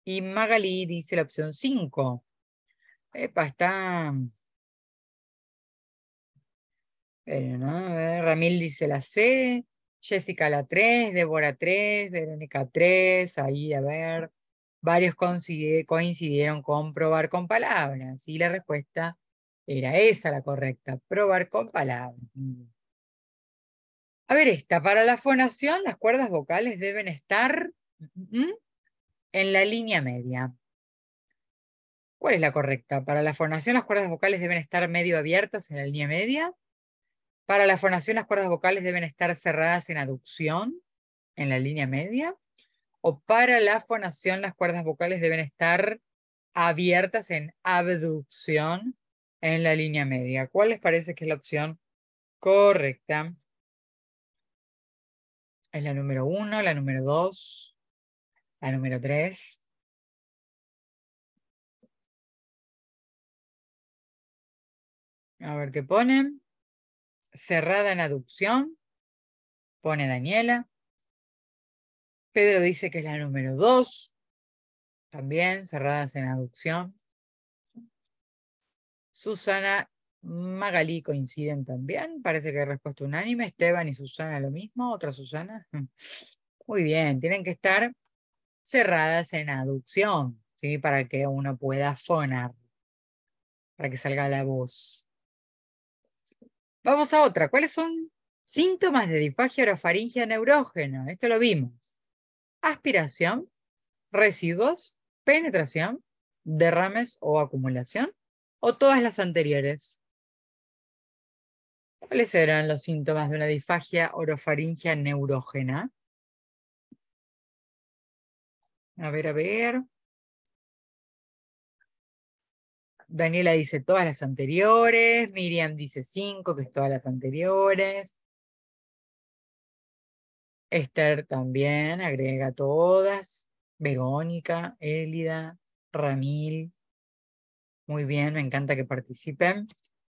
A: Y Magali dice la opción 5. Epa, está. ¿No? A ver, Ramil dice la C, Jessica la 3, Débora 3, Verónica 3, ahí a ver. Varios coincidieron con probar con palabras. Y la respuesta era esa la correcta, probar con palabras. A ver, esta, para la fonación, las cuerdas vocales deben estar en la línea media. ¿Cuál es la correcta? Para la fonación, las cuerdas vocales deben estar medio abiertas en la línea media. Para la fonación, las cuerdas vocales deben estar cerradas en aducción, en la línea media. O para la fonación, las cuerdas vocales deben estar abiertas en abducción, en la línea media. ¿Cuál les parece que es la opción correcta? ¿Es la número 1, la número 2, la número 3? A ver qué ponen. Cerrada en aducción, pone Daniela. Pedro dice que es la número 2, también cerradas en aducción. Susana, Magalí coinciden también. Parece que hay respuesta unánime. Esteban y Susana lo mismo. Otra Susana. Muy bien, tienen que estar cerradas en aducción, ¿sí? Para que uno pueda fonar, para que salga la voz. Vamos a otra. ¿Cuáles son síntomas de disfagia orofaringea neurógena? Esto lo vimos. Aspiración, residuos, penetración, derrames o acumulación, o todas las anteriores. ¿Cuáles eran los síntomas de una disfagia orofaringea neurógena? A ver, a ver. Daniela dice todas las anteriores. Miriam dice 5, que es todas las anteriores. Esther también agrega todas. Verónica, Élida, Ramil. Muy bien, me encanta que participen.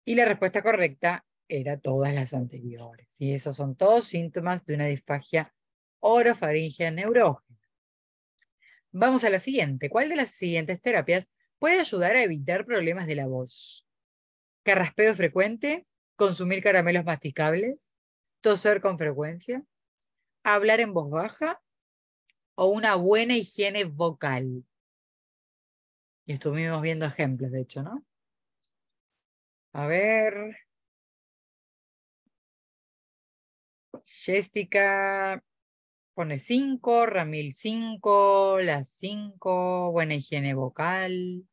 A: Y la respuesta correcta era todas las anteriores. Y esos son todos síntomas de una disfagia orofaringea neurógena. Vamos a la siguiente. ¿Cuál de las siguientes terapias puede ayudar a evitar problemas de la voz? Carraspeo frecuente, consumir caramelos masticables, toser con frecuencia, hablar en voz baja o una buena higiene vocal. Y estuvimos viendo ejemplos, de hecho, ¿no? A ver. Jessica pone 5, Ramil 5, las 5, buena higiene vocal,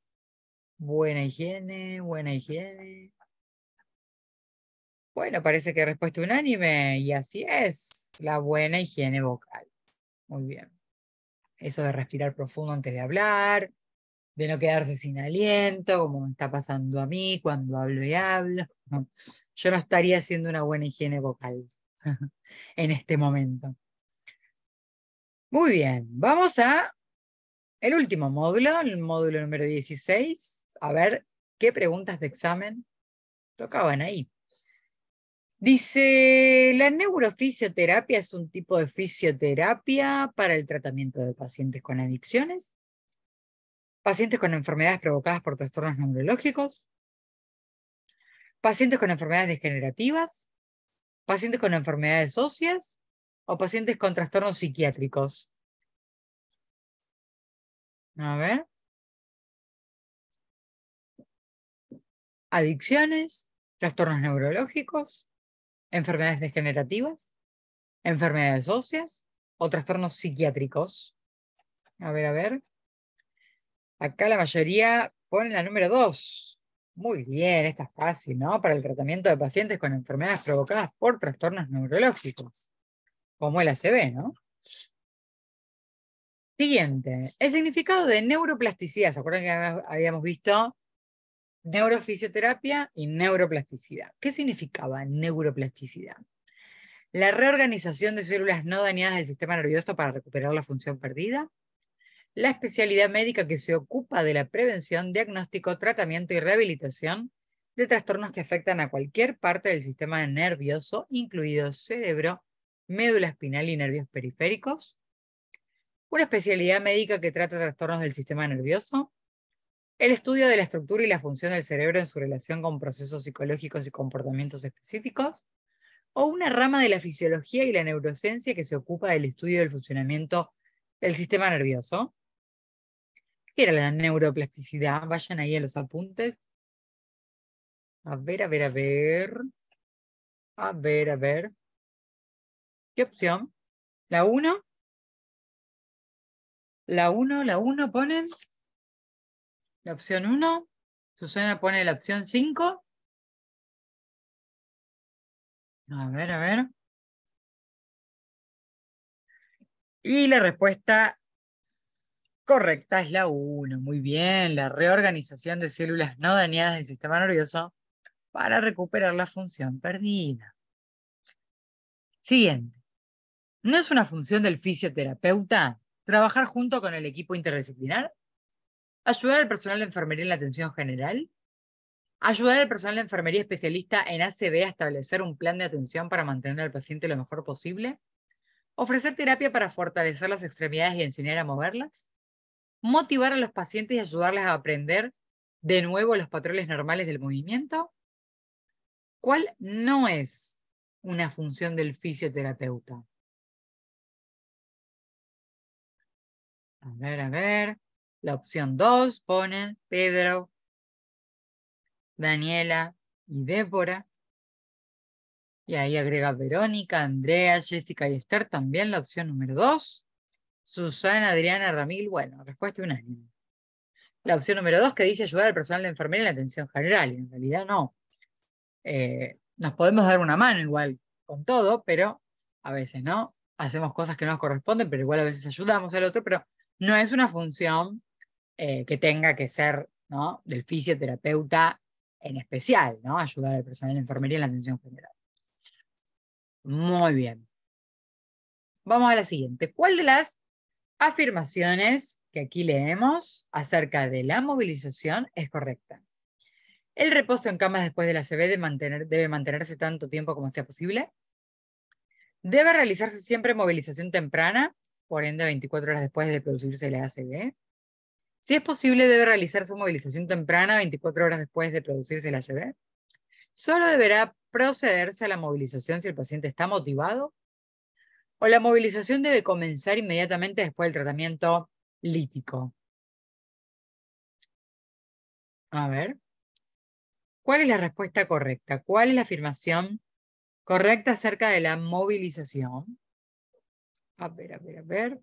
A: buena higiene, buena higiene. Bueno, parece que respuesta unánime, y así es, la buena higiene vocal. Muy bien. Eso de respirar profundo antes de hablar, de no quedarse sin aliento, como me está pasando a mí cuando hablo y hablo. No, yo no estaría haciendo una buena higiene vocal en este momento. Muy bien, vamos a el último módulo, el módulo número 16. A ver qué preguntas de examen tocaban ahí. Dice, la neurofisioterapia es un tipo de fisioterapia para el tratamiento de pacientes con adicciones, pacientes con enfermedades provocadas por trastornos neurológicos, pacientes con enfermedades degenerativas, pacientes con enfermedades óseas o pacientes con trastornos psiquiátricos. A ver. Adicciones, trastornos neurológicos, enfermedades degenerativas, enfermedades óseas o trastornos psiquiátricos. A ver, a ver. Acá la mayoría pone la número 2. Muy bien, esta es fácil, ¿no? Para el tratamiento de pacientes con enfermedades provocadas por trastornos neurológicos, como el ACV, ¿no? Siguiente, el significado de neuroplasticidad. ¿Se acuerdan que habíamos visto neurofisioterapia y neuroplasticidad? ¿Qué significaba neuroplasticidad? La reorganización de células no dañadas del sistema nervioso para recuperar la función perdida. La especialidad médica que se ocupa de la prevención, diagnóstico, tratamiento y rehabilitación de trastornos que afectan a cualquier parte del sistema nervioso, incluido cerebro, médula espinal y nervios periféricos. Una especialidad médica que trata trastornos del sistema nervioso. El estudio de la estructura y la función del cerebro en su relación con procesos psicológicos y comportamientos específicos. O una rama de la fisiología y la neurociencia que se ocupa del estudio del funcionamiento del sistema nervioso. ¿Qué era la neuroplasticidad? Vayan ahí a los apuntes. A ver, a ver, a ver. A ver, a ver. ¿Qué opción? ¿La 1? ¿La 1? ¿La 1 ponen? ¿La opción 1? Susana pone la opción 5. A ver, a ver. Y la respuesta correcta es la 1. Muy bien. La reorganización de células no dañadas del sistema nervioso para recuperar la función perdida. Siguiente. ¿No es una función del fisioterapeuta trabajar junto con el equipo interdisciplinar? ¿Ayudar al personal de enfermería en la atención general? ¿Ayudar al personal de enfermería especialista en ACV a establecer un plan de atención para mantener al paciente lo mejor posible? ¿Ofrecer terapia para fortalecer las extremidades y enseñar a moverlas? ¿Motivar a los pacientes y ayudarles a aprender de nuevo los patrones normales del movimiento? ¿Cuál no es una función del fisioterapeuta? A ver, a ver. La opción 2 ponen Pedro, Daniela y Débora. Y ahí agrega Verónica, Andrea, Jessica y Esther. También la opción número 2. Susana, Adriana, Ramil. Bueno, respuesta unánime. La opción número 2 que dice ayudar al personal de enfermería en la atención general. Y en realidad no. Nos podemos dar una mano igual con todo, pero a veces no. Hacemos cosas que no nos corresponden, pero igual a veces ayudamos al otro, pero no es una función que tenga que ser ¿no? Del fisioterapeuta en especial, ¿no? Ayudar al personal de enfermería en la atención general. Muy bien. Vamos a la siguiente. ¿Cuál de las afirmaciones que aquí leemos acerca de la movilización es correcta? El reposo en camas después de la ACV debe mantenerse tanto tiempo como sea posible. Debe realizarse siempre movilización temprana, por ende 24 horas después de producirse la ACV. Si es posible, debe realizarse movilización temprana 24 horas después de producirse la ACV. Solo deberá procederse a la movilización si el paciente está motivado. O la movilización debe comenzar inmediatamente después del tratamiento lítico. A ver. ¿Cuál es la respuesta correcta? ¿Cuál es la afirmación correcta acerca de la movilización? A ver, a ver, a ver.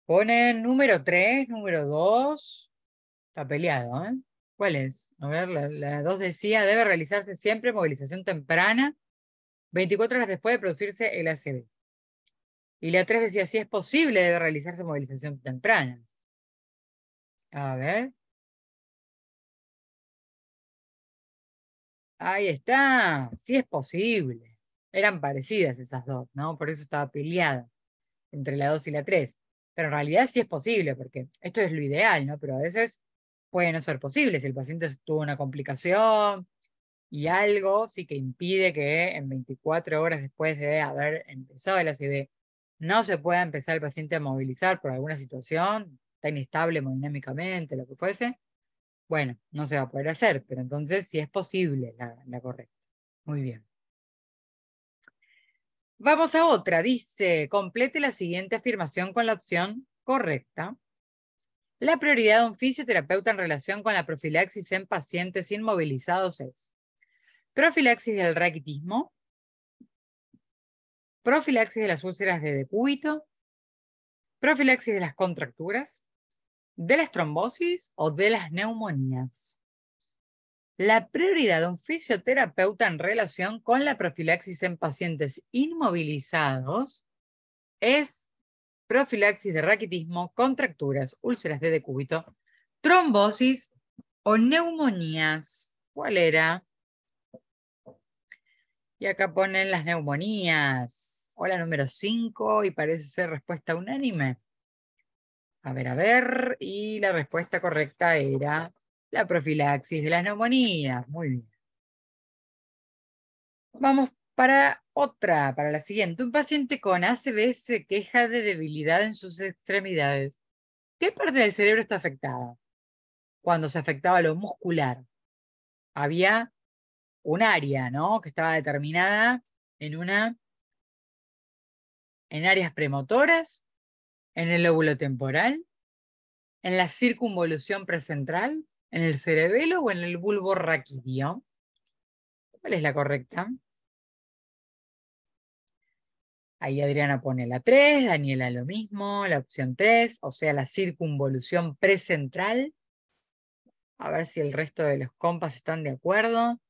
A: Ponen número 3, número 2. Está peleado, ¿eh? ¿Cuál es? A ver, la 2 decía, debe realizarse siempre movilización temprana, 24 horas después de producirse el ACV. Y la 3 decía, si es posible, debe realizarse movilización temprana. A ver. Ahí está. Sí es posible. Eran parecidas esas dos, ¿no? Por eso estaba peleada entre la 2 y la 3. Pero en realidad sí es posible, porque esto es lo ideal, ¿no? Pero a veces puede no ser posible. Si el paciente tuvo una complicación y algo sí que impide que en 24 horas después de haber empezado el ACV no se pueda empezar el paciente a movilizar por alguna situación, está inestable hemodinámicamente, lo que fuese, bueno, no se va a poder hacer, pero entonces sí es posible la correcta. Muy bien. Vamos a otra. Dice, complete la siguiente afirmación con la opción correcta. La prioridad de un fisioterapeuta en relación con la profilaxis en pacientes inmovilizados es profilaxis del raquitismo, profilaxis de las úlceras de decúbito, profilaxis de las contracturas, de las trombosis o de las neumonías. La prioridad de un fisioterapeuta en relación con la profilaxis en pacientes inmovilizados es profilaxis de raquitismo, contracturas, úlceras de decúbito, trombosis o neumonías. ¿Cuál era? Y acá ponen las neumonías. O la número 5 y parece ser respuesta unánime. A ver. Y la respuesta correcta era la profilaxis de las neumonías. Muy bien. Vamos para otra, para la siguiente. Un paciente con ACV se queja de debilidad en sus extremidades. ¿Qué parte del cerebro está afectada? Cuando se afectaba lo muscular, había un área, ¿no? Que estaba determinada en áreas premotoras, en el lóbulo temporal, en la circunvolución precentral, en el cerebelo o en el bulbo raquídeo. ¿Cuál es la correcta? Ahí Adriana pone la 3, Daniela lo mismo, la opción 3, o sea, la circunvolución precentral. A ver si el resto de los compas están de acuerdo.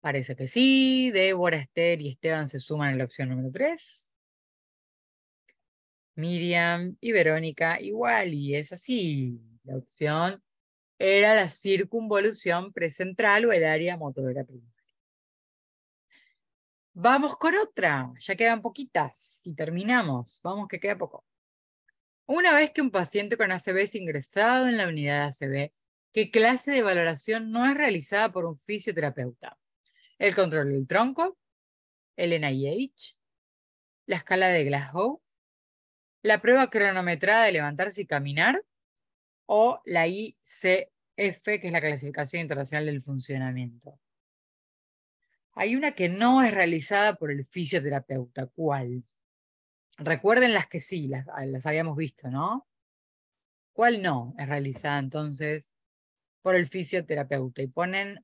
A: Parece que sí. Débora, Esther y Esteban se suman a la opción número 3. Miriam y Verónica igual, y es así. La opción era la circunvolución precentral o el área motora primaria. Vamos con otra. Ya quedan poquitas y terminamos. Vamos que queda poco. Una vez que un paciente con ACV es ingresado en la unidad de ACV, ¿qué clase de valoración no es realizada por un fisioterapeuta? El control del tronco, el NIH, la escala de Glasgow, la prueba cronometrada de levantarse y caminar o la ICF, que es la clasificación internacional del funcionamiento. Hay una que no es realizada por el fisioterapeuta. ¿Cuál? Recuerden las que sí, las habíamos visto, ¿no? ¿Cuál no es realizada entonces por el fisioterapeuta? Y ponen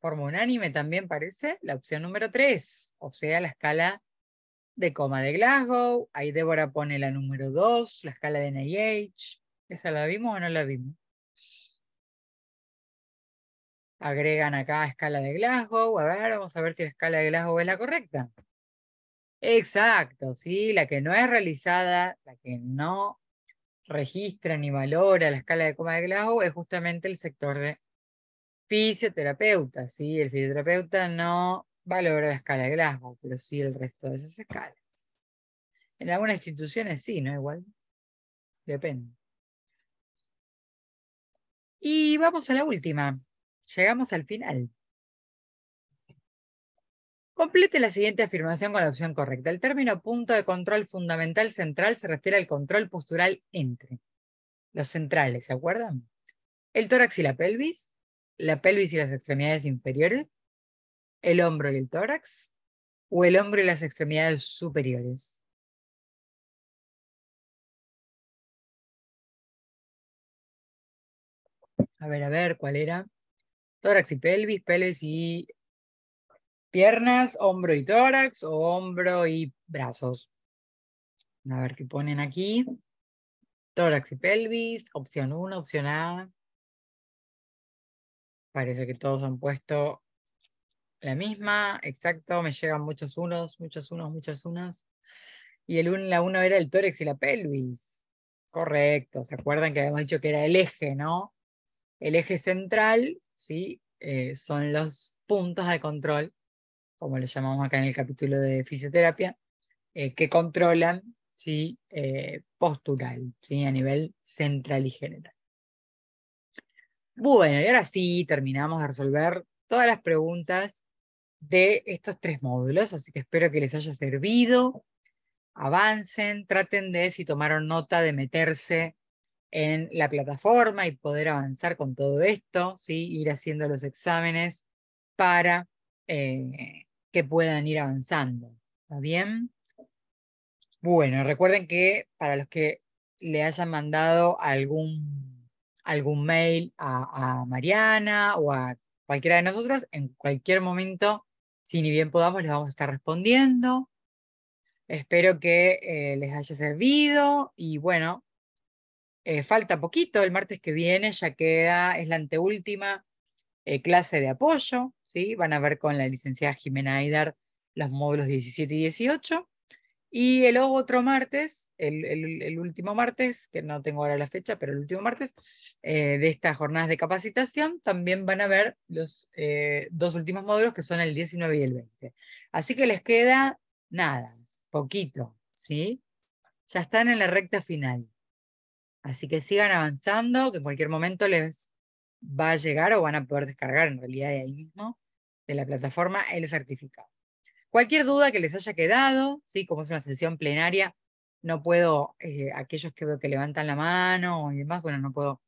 A: forma unánime también parece la opción número 3, o sea, la escala de coma de Glasgow. Ahí Débora pone la número 2, la escala de NIH. ¿Esa la vimos o no la vimos? Agregan acá escala de Glasgow. A ver, vamos a ver si la escala de Glasgow es la correcta. Exacto, sí, la que no es realizada, la que no registra ni valora la escala de coma de Glasgow es justamente el sector de fisioterapeuta, ¿sí? El fisioterapeuta no valora la escala de Glasgow, pero sí el resto de esas escalas. En algunas instituciones sí, ¿no? Igual, depende. Y vamos a la última. Llegamos al final. Complete la siguiente afirmación con la opción correcta. El término punto de control fundamental central se refiere al control postural entre los centrales, ¿se acuerdan? El tórax y la pelvis y las extremidades inferiores, el hombro y el tórax, o el hombro y las extremidades superiores. A ver, ¿cuál era? Tórax y pelvis y piernas, hombro y tórax, o hombro y brazos. A ver qué ponen aquí. Tórax y pelvis, opción 1, opción A. Parece que todos han puesto la misma, exacto, me llegan muchos unos, muchos unos, muchos unos. Y la 1 era el tórax y la pelvis. Correcto, ¿se acuerdan que habíamos dicho que era el eje, no? El eje central, ¿sí? Son los puntos de control, como lo llamamos acá en el capítulo de fisioterapia, que controlan, ¿sí? Postural, ¿sí? A nivel central y general. Bueno, y ahora sí terminamos de resolver todas las preguntas de estos 3 módulos, así que espero que les haya servido. Avancen, traten de, si tomaron nota, de meterse en la plataforma y poder avanzar con todo esto, ¿sí? Ir haciendo los exámenes para que puedan ir avanzando. ¿Está bien? Bueno, recuerden que para los que le hayan mandado algún mail a Mariana o a cualquiera de nosotros, en cualquier momento, si ni bien podamos, les vamos a estar respondiendo. Espero que les haya servido y bueno, falta poquito, el martes que viene ya queda, es la anteúltima clase de apoyo, ¿sí? Van a ver con la licenciada Jimena Aidar los módulos 17 y 18. Y el otro martes, el último martes, que no tengo ahora la fecha, pero el último martes de estas jornadas de capacitación, también van a ver los 2 últimos módulos que son el 19 y el 20. Así que les queda nada, poquito, ¿sí? Ya están en la recta final. Así que sigan avanzando, que en cualquier momento les va a llegar o van a poder descargar en realidad de ahí mismo, de la plataforma, el certificado. Cualquier duda que les haya quedado, ¿sí? Como es una sesión plenaria, no puedo, aquellos que veo que levantan la mano y demás, bueno, no puedo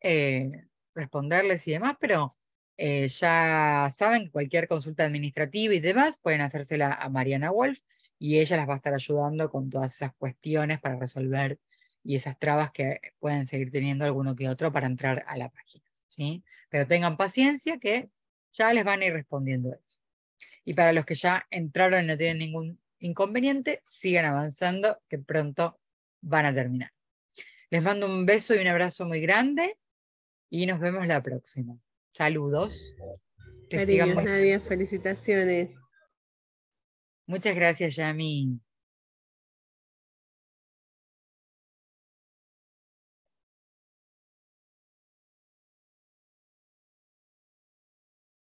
A: eh, responderles y demás, pero ya saben que cualquier consulta administrativa y demás pueden hacérsela a Mariana Wolf y ella las va a estar ayudando con todas esas cuestiones para resolver y esas trabas que pueden seguir teniendo alguno que otro para entrar a la página, ¿sí? Pero tengan paciencia que ya les van a ir respondiendo eso. Y para los que ya entraron y no tienen ningún inconveniente, sigan avanzando, que pronto van a terminar. Les mando un beso y un abrazo muy grande y nos vemos la próxima. Saludos. Que sigan
B: Cariños,
A: muy bien.
B: Nadia, felicitaciones.
A: Muchas gracias, Yami.